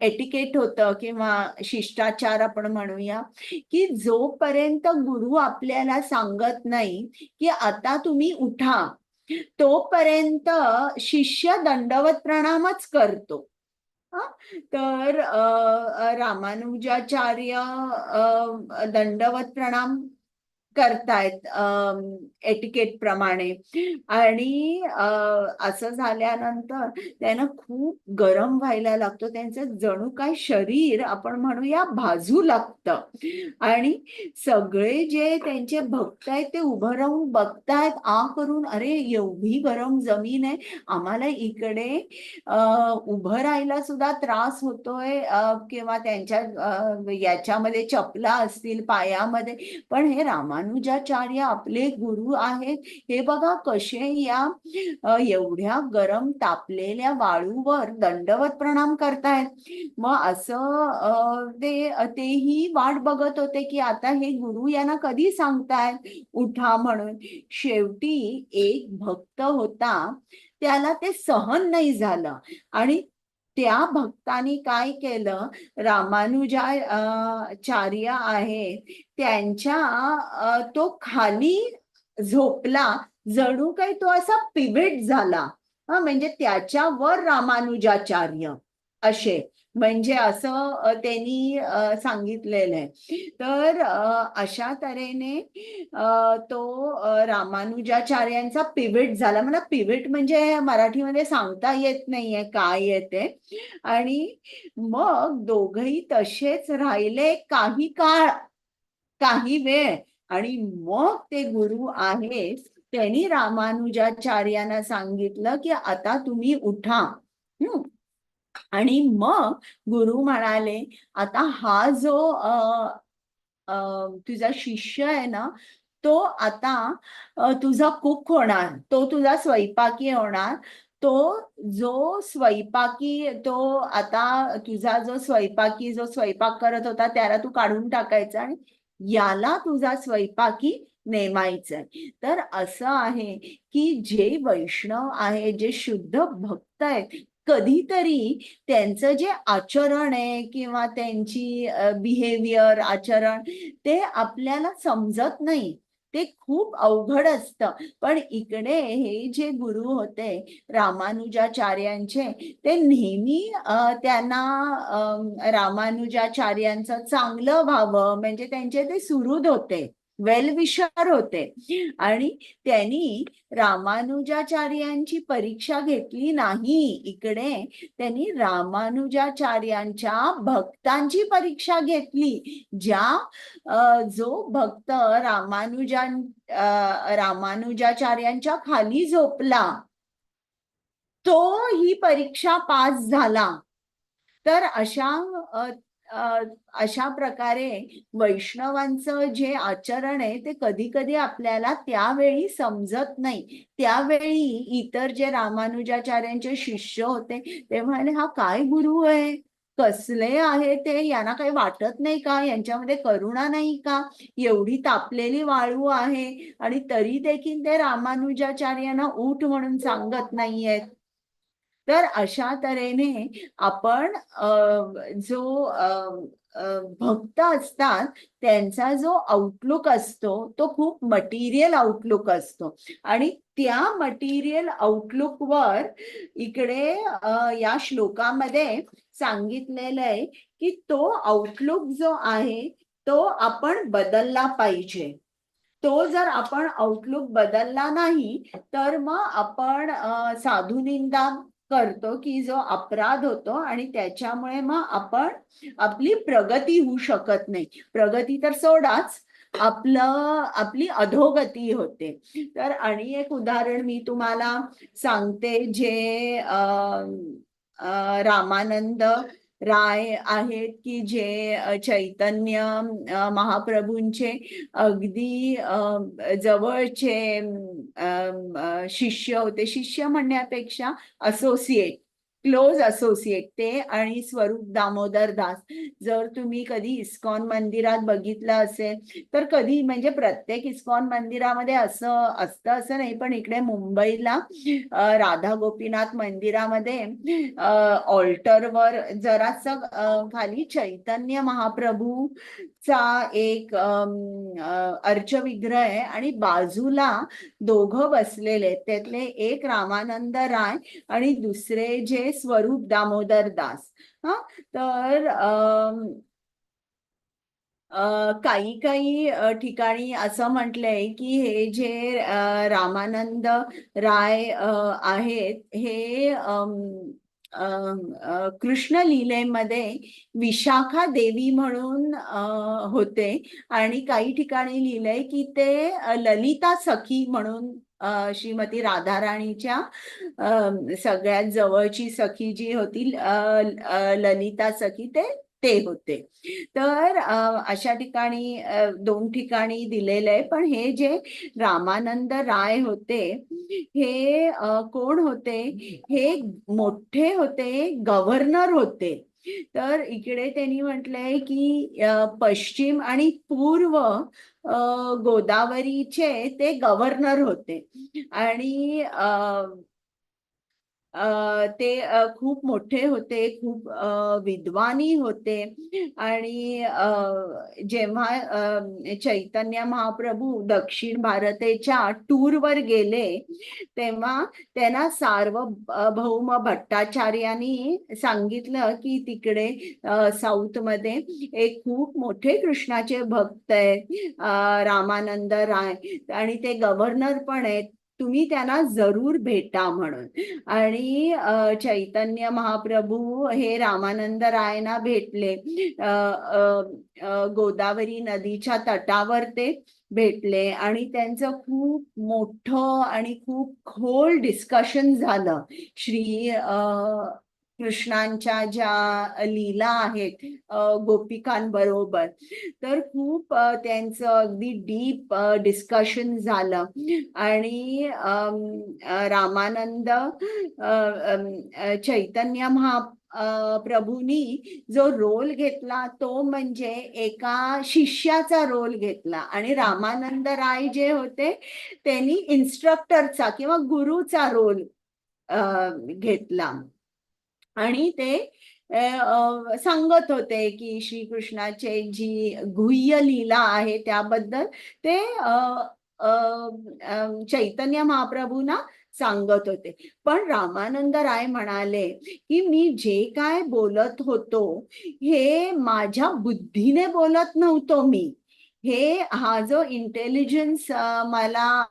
एटिकेट होतं किंवा शिष्टाचार आपण म्हणूया की जोपर्यंत गुरु आपल्याला सांगत नाही की आता तुम्ही उठा तोपर्यंत शिष्य दंडवत प्रणामच करतो. तर रामानुजाचार्य दंडवत प्रणाम करतायत एटिकेट प्रमाणे. आणि असं झाल्यानंतर त्यांना खूप गरम व्हायला लागतो, त्यांचं जणू काय शरीर आपण म्हणूया भाजू लागतं. आणि सगळे जे त्यांचे भक्त आहेत ते उभं राहून बघतायत करून, अरे एवढी गरम जमीन आहे, आम्हाला इकडे उभं राहायला सुद्धा त्रास होतोय, किंवा त्यांच्या याच्यामध्ये चपला असतील पायामध्ये, पण हे रामानुजाचार्य आपले गुरु आहेत, हे बघा कसे या एवढ्या गरम तापलेल्या वाळूवर दंडवत प्रणाम करतायत. मग असं तेही वाट बघत होते की आता हे गुरु यांना कधी सांगतायत उठा म्हणून. शेवटी एक भक्त होता, त्याला ते सहन नाही झालं आणि त्या भक्तानी काय केलं, रामानुजाचार्य आहे त्यांच्या तो खाली झोपला, जणू काही तो असा पिव्हेट झाला. म्हणजे त्याच्यावर रामानुजाचार्य असे, म्हणजे असं त्यांनी सांगितलेलं आहे. तर अशा तऱ्हेने तो रामानुजाचार्यांचा पिव्हेट झाला. मला पिव्हेट म्हणजे मराठीमध्ये सांगता येत नाहीये काय येते. आणि मग दोघही तसेच राहिले काही काळ, काही वेळ, आणि मग ते गुरु आहेत त्यांनी रामानुजाचार्यांना सांगितलं की आता तुम्ही उठा. आणि मग गुरु म्हणाले, आता हा जो तुझा शिष्य आहे ना, तो आता तुझा कुक होणार, तो तुझा स्वयंपाकी होणार. तो जो स्वयंपाकी, तो आता तुझा जो स्वयंपाक करत होता त्याला तू काढून टाकायचा आणि याला तुझा स्वयंपाकी नेमायचंय. तर असं आहे की जे वैष्णव आहे, जे शुद्ध भक्त आहेत, कधीतरी त्यांचं जे आचरण आहे किंवा त्यांची बिहेवियर, आचरण, ते आपल्याला समजत नाही, ते खूप अवघड असतं. पण इकडे हे जे गुरु होते रामानुजाचार्यांचे, ते नेहमी त्यांना रामानुजाचार्यांचं चांगलं व्हावं म्हणजे त्यांचे ते सुहृद होते, वेलविशर होते. आणि त्यांनी रामानुजाचार्यांची परीक्षा घेतली नाही, इकडे त्यांनी रामानुजाचार्यांच्या भक्तांची परीक्षा घेतली. जो भक्त रामानुजाचार्यांच्या खाली झोपला, तो ही परीक्षा पास झाला. तर अशा प्रकारे वैष्णवांचं जे आचरण आहे ते कधी कधी आपल्याला त्यावेळी समजत नाही. त्यावेळी इतर जे रामानुजाचार्यांचे शिष्य होते ते म्हणाले, हा काय गुरु आहे, कसले आहे ते, यांना काही वाटत नाही का, यांच्यामध्ये करुणा नाही का, एवढी तापलेली वाळू आहे आणि तरी देखील ते रामानुजाचार्यांना उठ म्हणून सांगत नाहीयेत. तर अशा तऱ्हेने आपण जो भक्त असतात त्यांचा जो आउटलुक असतो तो खूप मटेरियल आउटलुक असतो. आणि त्या मटेरियल आउटलुकवर इकडे या श्लोकामध्ये सांगितलेलं आहे की तो आउटलुक जो आहे तो आपण बदलला पाहिजे. तो जर आपण आउटलुक बदलला नाही तर मग आपण साधुनिंदा करतो की जो अपराध होतो आणि त्याच्यामुळे मग आपण आपली प्रगती होऊ शकत नाही. प्रगती तर सोडाच, आपली अधोगती होते. तर आणि एक उदाहरण मी तुम्हाला सांगते, जे रामानंद राय आहेत की जे चैतन्य महाप्रभूंचे अगदी जवळचे शिष्य होते. शिष्य म्हणण्यापेक्षा असोसिएट, क्लोज असोसिएट ते आणि स्वरूप दामोदर दास. जर तुम्ही कधी इस्कॉन मंदिरात बघितलं असेल तर कधी, म्हणजे प्रत्येक इस्कॉन मंदिरामध्ये असं असतं असं नाही, पण इकडे मुंबईला राधा गोपीनाथ मंदिरामध्ये ऑल्टरवर जरासं खाली चैतन्य महाप्रभूचा एक अर्चविग्रह आहे आणि बाजूला दोघं बसलेले, त्यातले एक रामानंद राय आणि दुसरे जे स्वरूप दामोदर दास. तर काही काही ठिकाणी असं म्हटलंय की हे जे रामानंद राय आहेत हे कृष्ण लीलेमध्ये विशाखा देवी म्हणून होते आणि काही ठिकाणी लिहिलंय की ते ललिता सखी म्हणून श्रीमती राधाराणीच्या सगळ्यात जवळची सखी जी होती ललिता सखी ते होते. तर अशा ठिकाणी दोन ठिकाणी दिलेलं आहे. पण हे जे रामानंद राय होते हे कोण होते? हे मोठे होते, गव्हर्नर होते. तर इकडे त्यांनी म्हटलंय की पश्चिम आणि पूर्व गोदावरीचे ते गव्हर्नर होते आणि ते खूप मोठे होते, खूप विद्वानी होते आणि जेव्हा चैतन्य महाप्रभू दक्षिण भारताच्या टूरवर गेले तेव्हा त्यांना सार्वभौम भट्टाचार्यांनी सांगितलं की तिकडे साऊथ मध्ये एक खूप मोठे कृष्णाचे भक्त आहेत रामानंद राय आणि ते गव्हर्नर पण आहेत, तुम्ही त्यांना जरूर भेटा म्हणून. आणि चैतन्य महाप्रभू हे रामानंद रायना भेटले. गोदावरी नदीच्या तटावर ते भेटले आणि त्यांचं खूप मोठं आणि खूप खोल डिस्कशन झालं श्री कृष्णांच्या ज्या लीला आहेत गोपिकांबरोबर. तर खूप त्यांचं अगदी डीप डिस्कशन झालं आणि रामानंद चैतन्य प्रभूंनी जो रोल घेतला तो म्हणजे एका शिष्याचा रोल घेतला आणि रामानंद राय जे होते त्यांनी इन्स्ट्रक्टरचा किंवा गुरुचा रोल घेतला आणि ते सांगत होते की श्रीकृष्णाचे जी गुह्य लीला आहे त्याबद्दल ते चैतन्य महाप्रभूंना सांगत होते. पण रामानंद राय म्हणाले की मी जे काय बोलत होतो हे माझ्या बुद्धीने बोलत नव्हतो मी, हे हा जो इंटेलिजन्स मला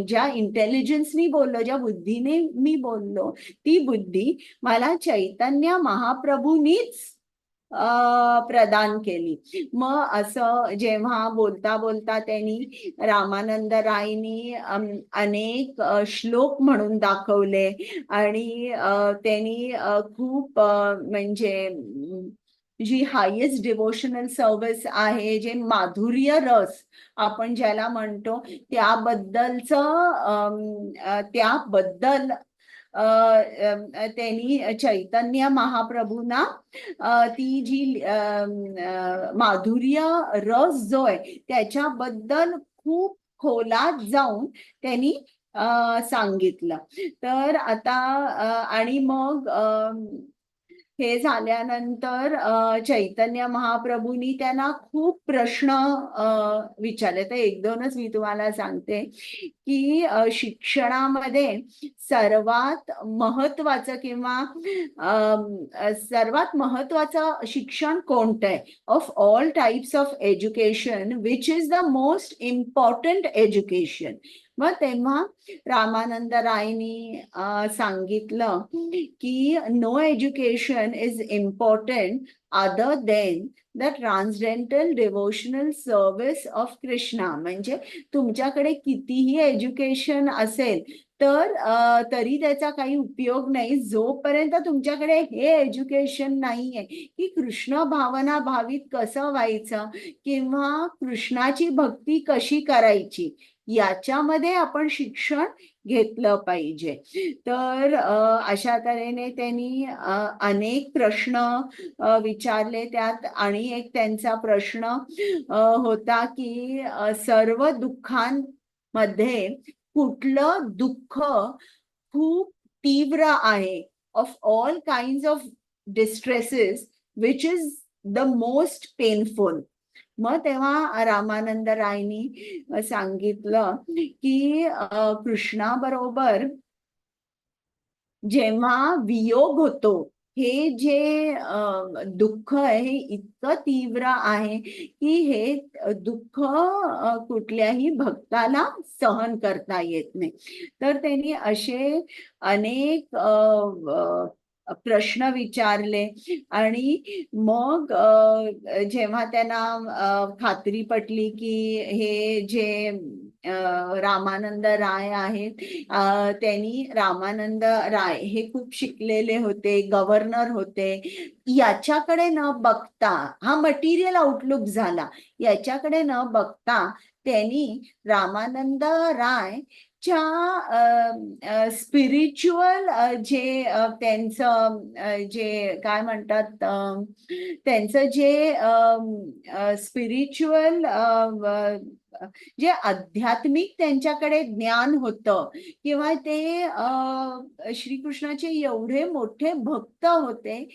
ज्या इंटेलिजन्सनी बोललो, ज्या बुद्धीने मी बोललो ती बुद्धी मला चैतन्य महाप्रभूंनीच प्रदान केली. मग असं जेव्हा बोलता बोलता त्यांनी रामानंद रायनी अनेक श्लोक म्हणून दाखवले आणि त्यांनी खूप म्हणजे जी हायेस्ट डिवोशनल सर्व्हिस आहे, जे माधुर्य रस आपण ज्याला म्हणतो त्याबद्दल त्यांनी चैतन्य महाप्रभूंना ती जी माधुर्य रस जो आहे त्याच्याबद्दल खूप खोलात जाऊन त्यांनी सांगितलं. तर आता आणि मग हे झाल्यानंतर चैतन्य महाप्रभूंनी त्यांना खूप प्रश्न विचारले. तर एक दोनच मी तुम्हाला सांगते की शिक्षणामध्ये सर्वात महत्वाचं किंवा सर्वात महत्वाचं शिक्षण कोणतं आहे? Of all types of education which is the most important education? मग तेव्हा रामानंद रायनी सांगितलं की no education is important other than the transcendental devotional service of Krishna. म्हणजे तुमच्याकडे कितीही एज्युकेशन असेल तर तरी त्याचा काही उपयोग नाही जोपर्यंत तुमच्याकडे हे एज्युकेशन नाहीये की कृष्ण भावना भावित कसं व्हायचं किंवा कृष्णाची भक्ती कशी करायची, याच्यामध्ये आपण शिक्षण घेतलं पाहिजे. तर अशा तऱ्हेने त्यांनी अनेक प्रश्न विचारले. त्यात आणि एक त्यांचा प्रश्न होता की सर्व दुःखांमध्ये कुठलं दुःख खूप तीव्र आहे? Of all kind of distresses which is the most painful? मग तेव्हा रामानंद रायनी सांगितलं की कृष्णाबरोबर जेव्हा वियोग होतो हे जे दुःख आहे हे इतकं तीव्र आहे की हे दुःख कुठल्याही भक्ताला सहन करता येत नाही. तर त्यांनी असे अनेक प्रश्न विचारले आणि मग जेव्हा त्यांना खात्री पटली की हे जे रामानंद राय आहेत, त्यांनी रामानंद राय हे खूप शिकलेले होते, गव्हर्नर होते, याच्याकडे न बघता हा मटेरियल आउटलुक झाला. याच्याकडे न बघता त्यांनी रामानंद राय च्या स्पिरिच्युअल जे त्यांचं जे काय म्हणतात त्यांचं जे स्पिरिच्युअल जे आध्यात्मिक त्यांच्याकडे ज्ञान होतं किंवा ते श्रीकृष्णाचे एवढे मोठे भक्त होते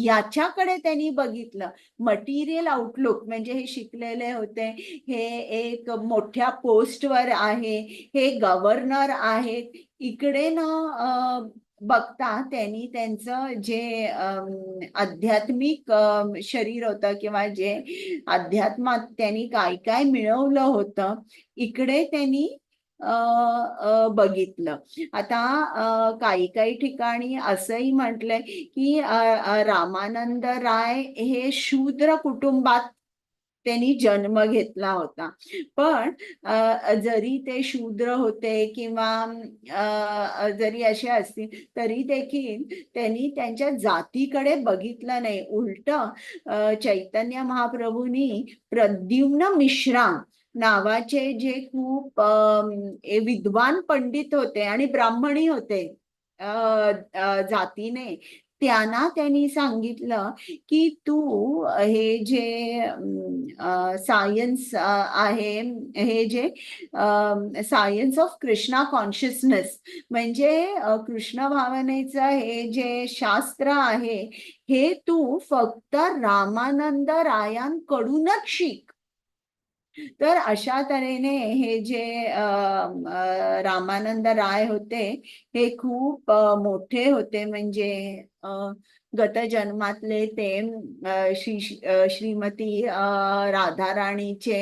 याच्याकडे त्यांनी बघितलं. मटेरियल आउटलुक म्हणजे हे शिकलेले होते, हे एक मोठ्या पोस्टवर आहे, हे गव्हर्नर आहेत, इकडे ना बघता त्यांनी त्यांचं जे आध्यात्मिक शरीर होतं किंवा जे अध्यात्मात त्यांनी काय काय मिळवलं होतं इकडे त्यांनी बघितलं. आता काही काही ठिकाणी असंही म्हटलंय की रामानंद राय हे शूद्र कुटुंबात त्यांनी जन्म घेतला होता, पण जरी ते शूद्र होते किंवा जरी असे असतील तरी देखील त्यांनी त्यांच्या जातीकडे बघितलं नाही. उलट चैतन्य महाप्रभूंनी प्रद्युम्न मिश्रा नावाचे जे खूप विद्वान पंडित होते आणि ब्राह्मणी होते जातीने, त्यांना त्यांनी सांगितलं की तू हे जे सायन्स आहे, हे जे सायन्स ऑफ कृष्णा कॉन्शियसनेस म्हणजे कृष्ण भावनेचं हे जे शास्त्र आहे हे तू फक्त रामानंद रायांकडूनच शिक. तर अशा तऱ्हेने हे जे रामानंद राय होते हे खूप मोठे होते. म्हणजे गत जन्मातले ते श्रीमती राधाराणीचे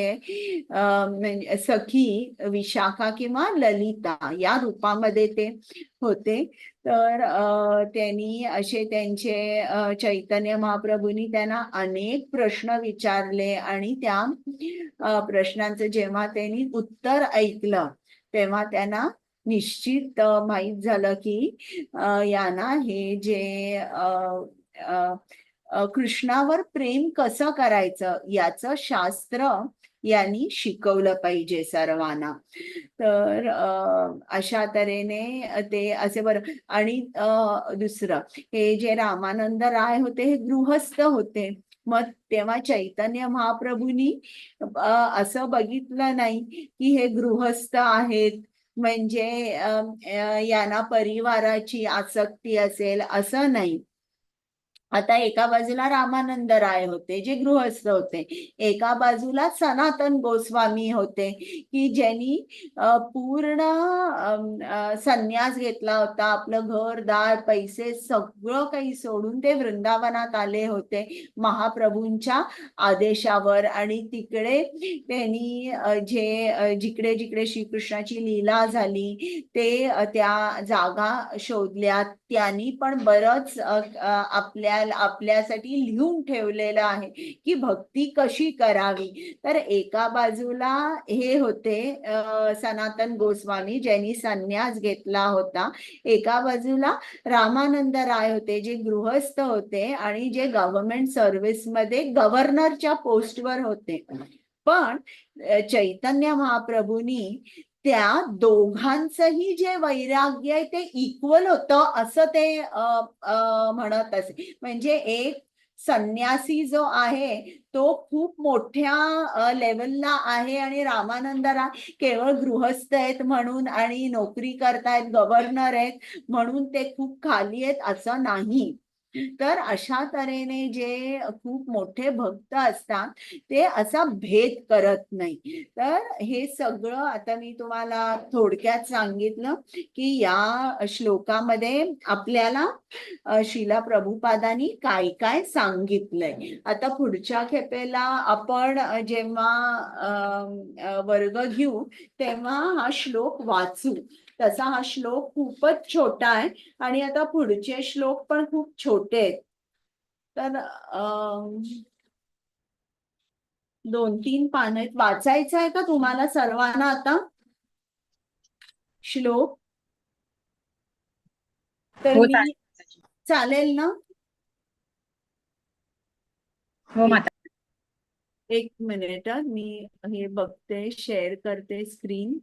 म्हणजे सखी विशाखा किंवा ललिता या रूपामध्ये ते होते. तर त्यांनी असे त्यांचे चैतन्य महाप्रभूंनी त्यांना अनेक प्रश्न विचारले आणि त्या प्रश्नांचं जेव्हा त्यांनी उत्तर ऐकलं तेव्हा त्यांना निश्चित माहित झालं की यांना हे जे कृष्णावर प्रेम कसं करायचं याचं शास्त्र यांनी शिकवलं पाहिजे सर्वांना. तर अशा तऱ्हेने ते असे बरं. आणि दुसरं हे जे रामानंद राय होते हे गृहस्थ होते. मग तेव्हा चैतन्य महाप्रभूंनी असं बघितलं नाही की हे गृहस्थ आहेत म्हणजे यांना परिवाराची आसक्ती असेल, असं नाही. आता एका बाजूला रामानंद राय होते जे गृहस्थ होते, एका बाजूला सनातन गोस्वामी होते की ज्यांनी पूर्ण संन्यास घेतला होता. आपलं घरदार पैसे सगळं काही सोडून ते वृंदावनात आले होते महाप्रभूंच्या आदेशावर. आणि तिकडे त्यांनी जे जिकडे जिकडे श्रीकृष्णाची लीला झाली ते त्या जागा शोधल्या. त्यांनी पण बरंच आपल्यासाठी लिहून ठेवलेलं आहे की भक्ती कशी करावी. तर एका बाजूला हे होते सनातन गोस्वामी ज्यांनी संन्यास घेतला होता, एका बाजूला रामानंद राय होते जे गृहस्थ होते आणि जे गव्हर्नमेंट सर्व्हिस मध्ये गव्हर्नरच्या पोस्टवर होते. पण चैतन्य महाप्रभूंनी त्या दोघांचंही जे वैराग्य आहे ते इक्वल होतं असं ते म्हणत असे. म्हणजे एक संन्यासी जो आहे तो खूप मोठ्या लेवलला आहे आणि रामानंद राय केवळ गृहस्थ आहेत म्हणून आणि नोकरी करतायत, गव्हर्नर आहेत म्हणून ते खूप खाली आहेत असं नाही. तर अशा तऱ्हेने जे खूप मोठे भक्त असतात ते असा भेद करत नाही. तर हे सगळं आता मी तुम्हाला थोडक्यात सांगितलं की या श्लोकामध्ये आपल्याला शिला प्रभुपादांनी काय काय सांगितलंय. आता पुढच्या खेपेला आपण जेव्हा वर्ग घेऊ तेव्हा हा श्लोक वाचू. तसा हा श्लोक खूपच छोटा आहे आणि आता पुढचे श्लोक पण खूप छोटे आहेत. तर 2-3 पानं आहेत. वाचायचं आहे का तुम्हाला सर्वांना आता श्लोक? तर हो मी चालेल ना? हो माता. एक मिनिट मी हे बघते, शेअर करते स्क्रीन.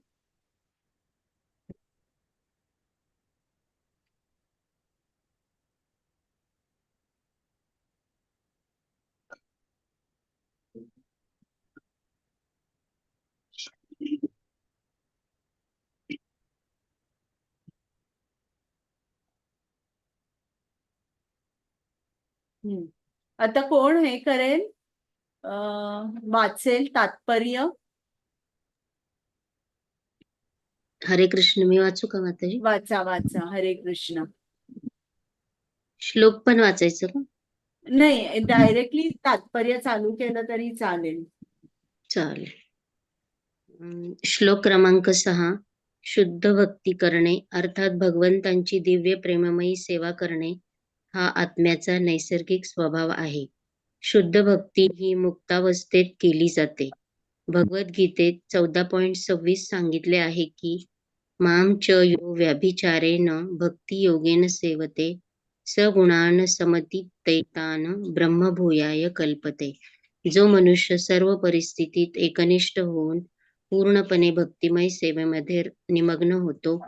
आता कोण हे करेल, वाचेल तात्पर्य? हरे कृष्ण. मी वाचू का माताजी? वाचा वाचा. हरे कृष्ण. श्लोक पण वाचायचं का? नाही, डायरेक्टली तात्पर्य चालू केलं तरी चालेल. चालेल. श्लोक क्रमांक 6. शुद्ध भक्ती करणे अर्थात भगवंतांची दिव्य प्रेममयी सेवा करणे हा आत्म्याचा नैसर्गिक स्वभाव आहे. शुद्ध भक्ती ही मुक्तावस्थेत केली जाते. भगवद्गीतेत 14.26 सांगितले आहे की मां च यो व्याभिचारेण भक्ती योगेन सेवते सगुणान समतीतैतान ब्रह्मभूयाय कल्पते. जो मनुष्य सर्व परिस्थितीत एकनिष्ठ होऊन पूर्णपणे भक्तिमय सेवेमध्ये निमग्न होतो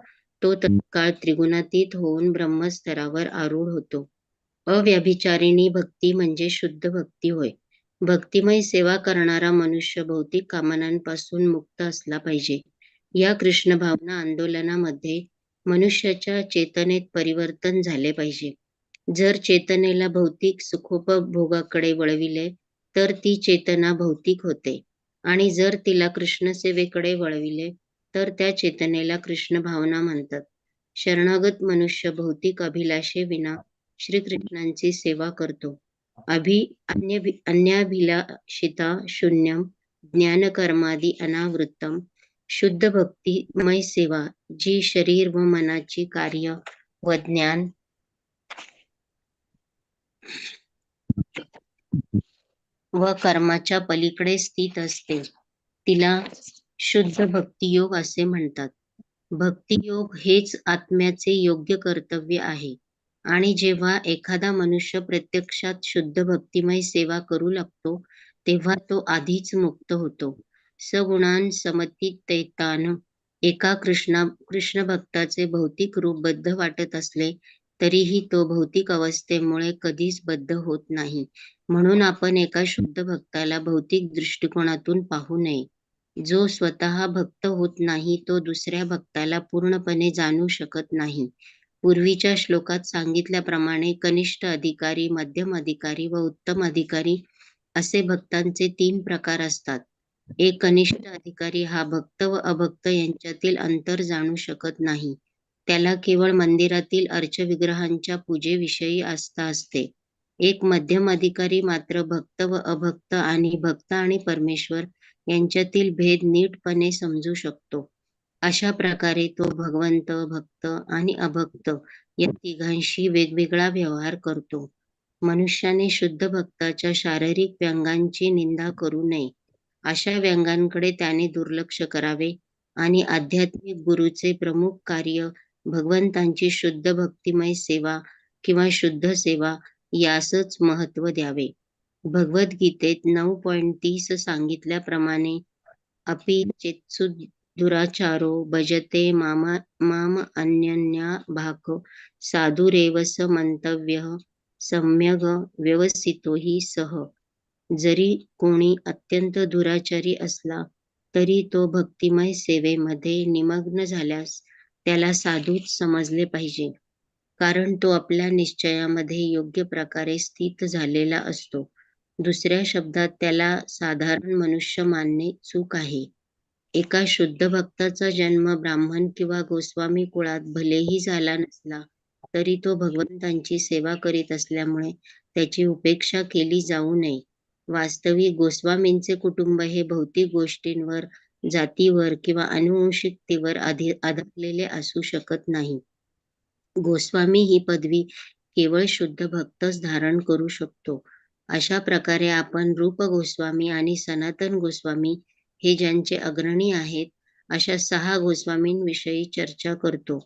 तो तत्काळ त्रिगुणातीत होऊन ब्रह्मस्तरावर आरूढ होतो. अव्याभिचारिणी भक्ती म्हणजे शुद्ध भक्ती होय. भक्तिमय सेवा करणारा मनुष्य भौतिक कामनांपासून मुक्त असला पाहिजे. या कृष्ण भावना आंदोलनामध्ये मनुष्याच्या चेतनेत परिवर्तन झाले पाहिजे. जर चेतनेला भौतिक सुखोपभोगाकडे वळविले तर ती चेतना भौतिक होते आणि जर तिला कृष्ण सेवेकडे वळविले तर त्या चेतनेला कृष्ण भावना म्हणतात. शरणागत मनुष्य भौतिक अभिलाषेविना श्रीकृष्णांची सेवा करतो. अन्याभिलाषिता शून्यम ज्ञानकर्मादि अनावृत्तम. शुद्ध भक्तिमय सेवा जी शरीर व मनाची कार्य व ज्ञान व कर्माच्या पलीकडे स्थित असते तिला शुद्ध भक्तियोग असे म्हणतात. भक्तियोग हेच आत्म्याचे योग्य कर्तव्य आहे आणि जेव्हा एखादा मनुष्य प्रत्यक्षात शुद्ध भक्तिमय सेवा करू लागतो तेव्हा तो आधीच मुक्त होतो. सगुणान समतीतैतान. एका कृष्ण भक्ताचे भौतिक रूप बद्ध वाटत असले तरीही तो भौतिक अवस्थेमुळे कधीच बद्ध होत नाही. म्हणून आपण एका शुद्ध भक्ताला भौतिक दृष्टिकोनातून पाहू नये. जो स्वतः भक्त होत नाही तो दुसऱ्या भक्ताला पूर्णपणे जाणू शकत नाही. पूर्वीच्या श्लोकात सांगितल्याप्रमाणे कनिष्ठ अधिकारी, मध्यम अधिकारी व उत्तम अधिकारी असे भक्तांचे 3 प्रकार असतात. एक कनिष्ठ अधिकारी हा भक्त व अभक्त यांच्यातील अंतर जाणू शकत नाही. त्याला केवळ मंदिरातील अर्चविग्रहांच्या पूजेविषयी आस्था असते. एक मध्यम अधिकारी मात्र भक्त व अभक्त आणि भक्त आणि परमेश्वर यांच्यातील भेद नीटपणे समजू शकतो. अशा प्रकारे तो भगवंत, भक्त आणि अभक्त या तिघांशी वेगवेगळा व्यवहार करतो. मनुष्याने शुद्ध भक्ताच्या शारीरिक व्यंगांची निंदा करू नये. अशा व्यंगांकडे त्याने दुर्लक्ष करावे आणि आध्यात्मिक गुरुचे प्रमुख कार्य भगवंतांची शुद्ध भक्तिमय सेवा किंवा शुद्ध सेवा यासच महत्व द्यावे. भगवद्गीतेत 9.30 सांगितल्याप्रमाणे अपि चेत्सु दुराचारो भजते माम अन्यन्या भाक साधुरेव स मंतव्यः सम्यग व्यवसितो हि सह. जरी कोणी अत्यंत दुराचारी असला तरी तो भक्तिमय सेवेमध्ये निमग्न झाल्यास त्याला साधूच समजले पाहिजे. कारण तो आपल्या निश्चयामध्ये योग्य प्रकारे स्थित झालेला असतो. दुसऱ्या शब्दात त्याला साधारण मनुष्य मानणे चूक आहे. एका शुद्ध भक्ताचा जन्म ब्राह्मण किंवा गोस्वामी कुळात भलेही झाला नसला तरी तो भगवंतांची सेवा करीत असल्यामुळे त्याची उपेक्षा केली जाऊ नये. वास्तविक गोस्वामींचे कुटुंब हे भौतिक गोष्टींवर, जातीवर किंवा आनुवंशिकतेवर आधारलेले असू शकत नाही. गोस्वामी ही पदवी केवळ शुद्ध भक्तच धारण करू शकतो. अशा प्रकारे आपण रूप गोस्वामी आणि सनातन गोस्वामी हे ज्यांचे अग्रणी आहेत अशा 6 गोस्वामींविषयी चर्चा करतो.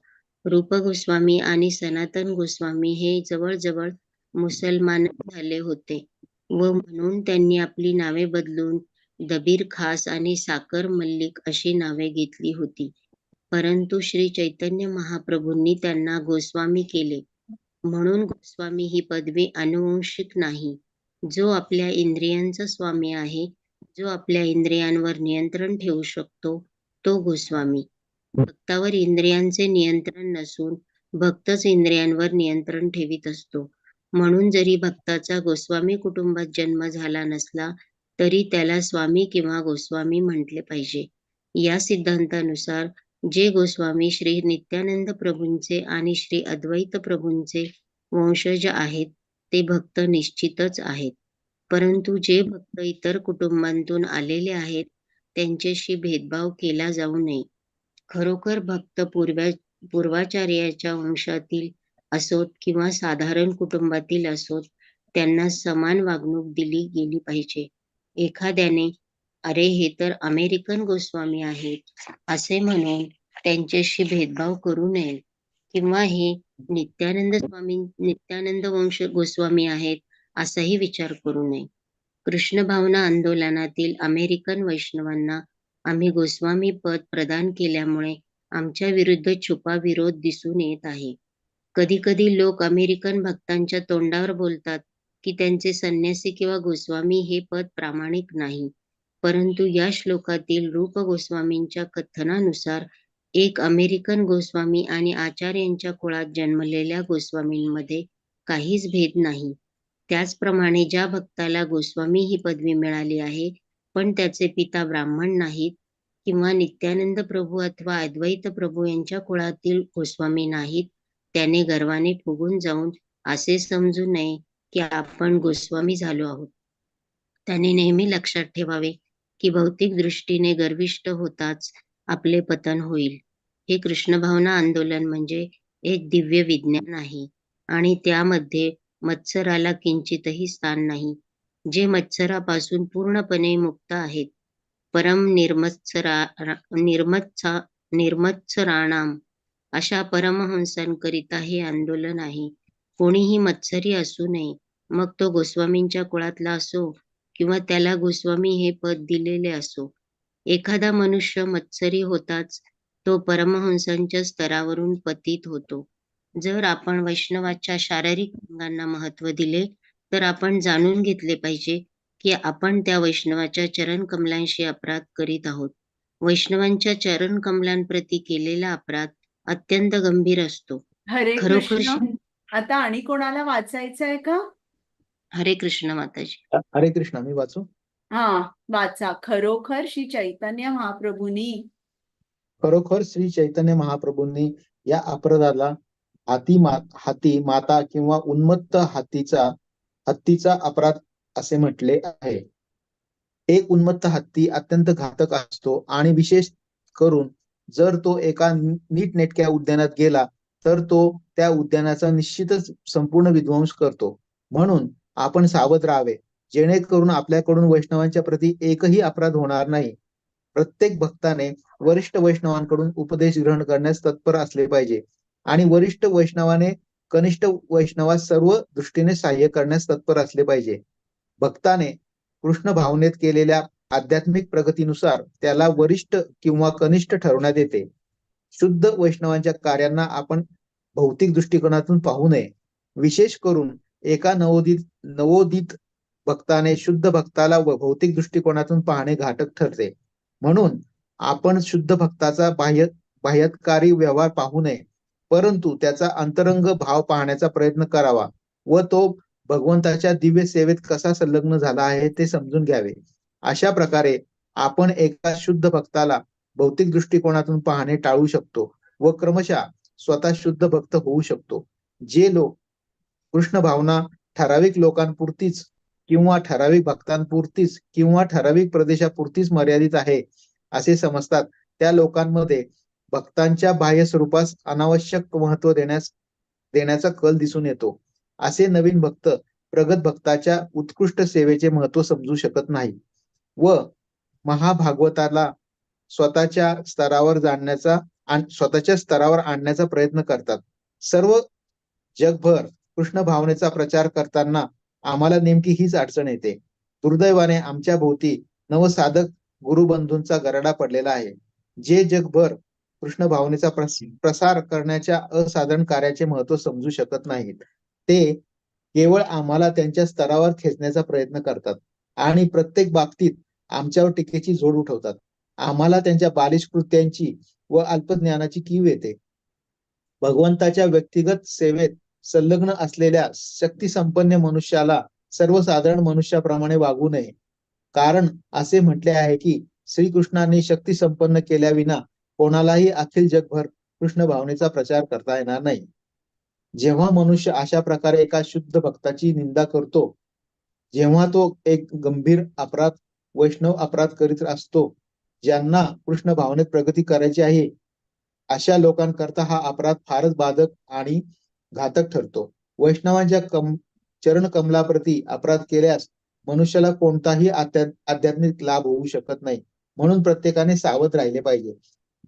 रूप गोस्वामी आणि सनातन गोस्वामी हे जवळजवळ मुसलमान झाले होते व म्हणून त्यांनी आपली नावे बदलून दबीर खास आणि साकर मल्लिक अशी नावे घेतली होती. परंतु श्री चैतन्य महाप्रभूंनी त्यांना गोस्वामी केले. म्हणून गोस्वामी ही पदवी आनुवंशिक नाही. जो आपल्या इंद्रियांचा स्वामी आहे, जो आपल्या इंद्रियांवर नियंत्रण ठेवू शकतो, तो गोस्वामी. भक्तावर इंद्रियांचे नियंत्रण नसून भक्तच इंद्रियांवर नियंत्रण ठेवीत असतो. म्हणून जरी भक्ताचा गोस्वामी कुटुंबात जन्म झाला नसला तरी त्याला स्वामी किंवा गोस्वामी म्हटले पाहिजे. या सिद्धांतानुसार जे गोस्वामी श्री नित्यानंद प्रभूंचे आणि श्री अद्वैत प्रभूंचे वंशज आहेत ते भक्त निश्चितच आहेत. परंतु जे भक्त इतर कुटुंबांतून आलेले आहेत त्यांच्याशी भेदभाव केला जाऊ नये. खरोखर भक्त पूर्वाचार्याच्या वंशातील असोत किंवा साधारण कुटुंबातील असोत, त्यांना समान वागणूक दिली गेली पाहिजे. एखाद्याने अरे हे तर अमेरिकन गोस्वामी आहेत असे म्हणून त्यांच्याशी भेदभाव करू नये किंवा हे नित्यानंद वंश गोस्वामी आहेत असाही विचार करू नये. कृष्ण भावना आंदोलनातील अमेरिकन वैष्णवांना आम्ही गोस्वामी पद प्रदान केल्यामुळे आमच्या विरुद्ध छुपा विरोध दिसून येत आहे. कधी कधी लोक अमेरिकन भक्तांच्या तोंडावर बोलतात की त्यांचे संन्यासी किंवा गोस्वामी हे पद प्रामाणिक नाही. परंतु या श्लोकातील रूप गोस्वामींच्या कथनानुसार एक अमेरिकन गोस्वामी आणि आचार्यांच्या कुळात जन्मलेल्या गोस्वामींमध्ये काहीच भेद नाही. त्याचप्रमाणे ज्या भक्ताला गोस्वामी ही पदवी मिळाली आहे पण त्याचे पिता ब्राह्मण नाहीत किंवा नित्यानंद प्रभू अथवा अद्वैत प्रभू यांच्या कुळातील गोस्वामी नाहीत, त्याने गर्वाने फुगून जाऊन असे समजू नये की आपण गोस्वामी झालो आहोत. त्याने नेहमी लक्षात ठेवावे की भौतिक दृष्टीने गर्विष्ठ होताच आपले पतन होईल. हे कृष्ण भावना आंदोलन म्हणजे एक दिव्य विज्ञान आहे आणि त्यामध्ये मत्सराला किंचितही स्थान नाही. जे मत्सरापासून पूर्णपणे मुक्त आहेत, परम निर्मत्सराणाम अशा परमहंसांकरिता हे आंदोलन आहे. कोणीही मत्सरी असू नये, मग तो गोस्वामींच्या कुळातला असो किंवा त्याला गोस्वामी हे पद दिलेले असो. एखादा मनुष्य मत्सरी होताच तो परमहंसांच्या स्तरावरून पतित होतो. जर आपण वैष्णवाच्या शारीरिक अंगांना महत्त्व दिले तर आपण जाणून घेतले पाहिजे की आपण त्या वैष्णवाच्या चरण कमलांशी अपराध करीत आहोत. वैष्णवांच्या चरण कमलांप्रती केलेला अपराध अत्यंत गंभीर असतो. हरे खरोखर कृष्ण. आता आणि कोणाला वाचायचं आहे का? हरे कृष्ण माताजी. हरे कृष्ण. मी वाचू? वाचा. खरोखर श्री चैतन्य महाप्रभूंनी खरोखर श्री चैतन्य महाप्रभूंनी या अपराधाला हाती माता किंवा उन्मत्त हत्तीचा अपराध असे म्हटले आहे. एक उन्मत्त हत्ती अत्यंत घातक असतो आणि विशेष करून जर तो एका नीटनेटक्या उद्यानात गेला तर तो त्या उद्यानाचा निश्चितच संपूर्ण विध्वंस करतो. म्हणून आपण सावध राहावे जेणेकरून आपल्याकडून वैष्णवांच्या प्रती एकही अपराध होणार नाही. प्रत्येक भक्ताने वरिष्ठ वैष्णवांकडून उपदेश ग्रहण करण्यास तत्पर असले पाहिजे आणि वरिष्ठ वैष्णवाने कनिष्ठ वैष्णवास सर्व दृष्टीने सहाय्य करण्यास तत्पर असले पाहिजे. भक्ताने कृष्ण भावनेत केलेल्या आध्यात्मिक प्रगतीनुसार त्याला वरिष्ठ किंवा कनिष्ठ ठरवण्यात येते. शुद्ध वैष्णवांच्या कार्यांना आपण भौतिक दृष्टिकोनातून पाहू नये. विशेष करून एका नवोदित भक्ताने शुद्ध भक्ताला भौतिक दृष्टिकोनातून पाहणे घातक ठरते. म्हणून आपण शुद्ध भक्ताचा बाह्यकारी व्यवहार पाहू नये परंतु त्याचा अंतरंग भाव पाहण्याचा प्रयत्न करावा व तो भगवंताच्या दिव्य सेवेत कसा संलग्न झाला आहे ते समजून घ्यावे. अशा प्रकारे आपण एका शुद्ध भक्ताला भौतिक दृष्टिकोनातून पाहणे टाळू शकतो व क्रमशः स्वतः शुद्ध भक्त होऊ शकतो. जे लोक कृष्ण भावना ठराविक लोकांपुरतीच किंवा ठराविक भक्तांपुरतीच किंवा ठराविक प्रदेशापुरतीच मर्यादित आहे असे समजतात, त्या लोकांमध्ये भक्तांच्या बाह्य स्वरूपास अनावश्यक महत्व देण्याचा कल दिसून येतो. असे नवीन भक्त प्रगत भक्ताच्या उत्कृष्ट सेवेचे महत्व समजू शकत नाही व महाभागवताला स्वतःच्या स्तरावर आणण्याचा प्रयत्न करतात. सर्व जगभर कृष्ण भावनेचा प्रचार करताना आम्हाला नेमकी हीच अडचण येते. दुर्दैवाने आमच्या भोवती नवसाधक गुरुबंधूंचा गराडा पडलेला आहे, जे जगभर कृष्ण भावनेचा प्रसार करण्याच्या असाधारण कार्याचे महत्व समजू शकत नाहीत. ते केवळ आम्हाला त्यांच्या स्तरावर खेचण्याचा प्रयत्न करतात आणि प्रत्येक बाबतीत आमच्यावर टीकेची झोड उठवतात. आम्हाला त्यांच्या बालिश कृत्यांची व अल्पज्ञानाची कीव येते. भगवंताच्या व्यक्तिगत सेवेत संलग्न असलेल्या शक्तिसंपन्न मनुष्याला सर्वसाधारण मनुष्याप्रमाणे वागू नये, कारण असे म्हटले आहे की श्रीकृष्णाने शक्ती संपन्न केल्याविना कोणालाही अखिल जगभर कृष्ण भावनेचा प्रचार करता येणार नाही. जेव्हा मनुष्य अशा प्रकारे एका शुद्ध भक्ताची निंदा करतो, जेव्हा तो एक गंभीर अपराध, वैष्णव अपराध करीत असतो, ज्यांना कृष्ण भावनेत प्रगती करायची आहे, अशा लोकांकरता हा अपराध फारच बाधक आणि घातक ठरतो. वैष्णवांच्या चरण कमलाप्रती अपराध केल्यास मनुष्याला कोणताही आध्यात्मिक लाभ होऊ शकत नाही. म्हणून प्रत्येकाने सावध राहिले पाहिजे,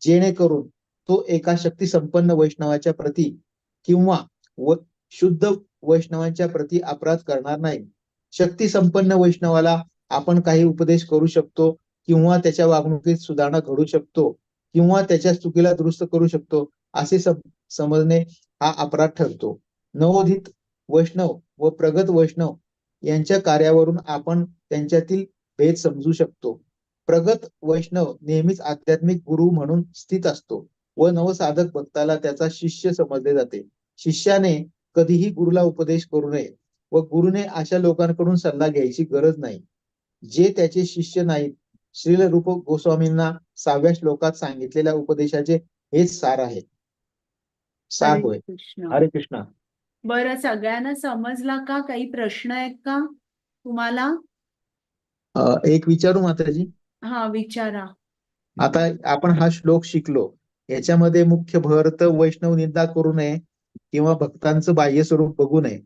जेणेकरून तो एका शक्ती संपन्न वैष्णवाच्या प्रती किंवा शुद्ध वैष्णवांच्या प्रती अपराध करणार नाही. शक्ती संपन्न वैष्णवाला आपण काही उपदेश करू शकतो किंवा त्याच्या वागणुकीत सुधारणा घडू शकतो किंवा त्याच्या चुकीला दुरुस्त करू शकतो असे समजणे हा अपराध ठरतो. नवोदित वैष्णव व प्रगत वैष्णव यांच्या कार्यावरून आपण त्यांच्यातील भेद समजू शकतो. प्रगत वैष्णव नेहमीच आध्यात्मिक गुरु म्हणून स्थित असतो व नवसाधक भक्ताला त्याचा शिष्य समजले जाते. शिष्याने कधीही गुरुला उपदेश करू नये व गुरुने अशा लोकांकडून सल्ला घ्यायची गरज नाही जे त्याचे शिष्य नाहीत. श्रील रूप गोस्वामींना 6व्या श्लोकात सांगितलेल्या उपदेशाचे हेच सार आहे. सार होय. कृष्ण. हरे कृष्ण. बरं, सगळ्यांना समजला का? काही प्रश्न आहेत का तुम्हाला? एक विचारू माताजी? हा, विचारा. आता आपण हा श्लोक शिकलो, याच्यामध्ये मुख्य भर तर वैष्णव निंदा करू नये किंवा भक्तांचं बाह्य स्वरूप बघू नये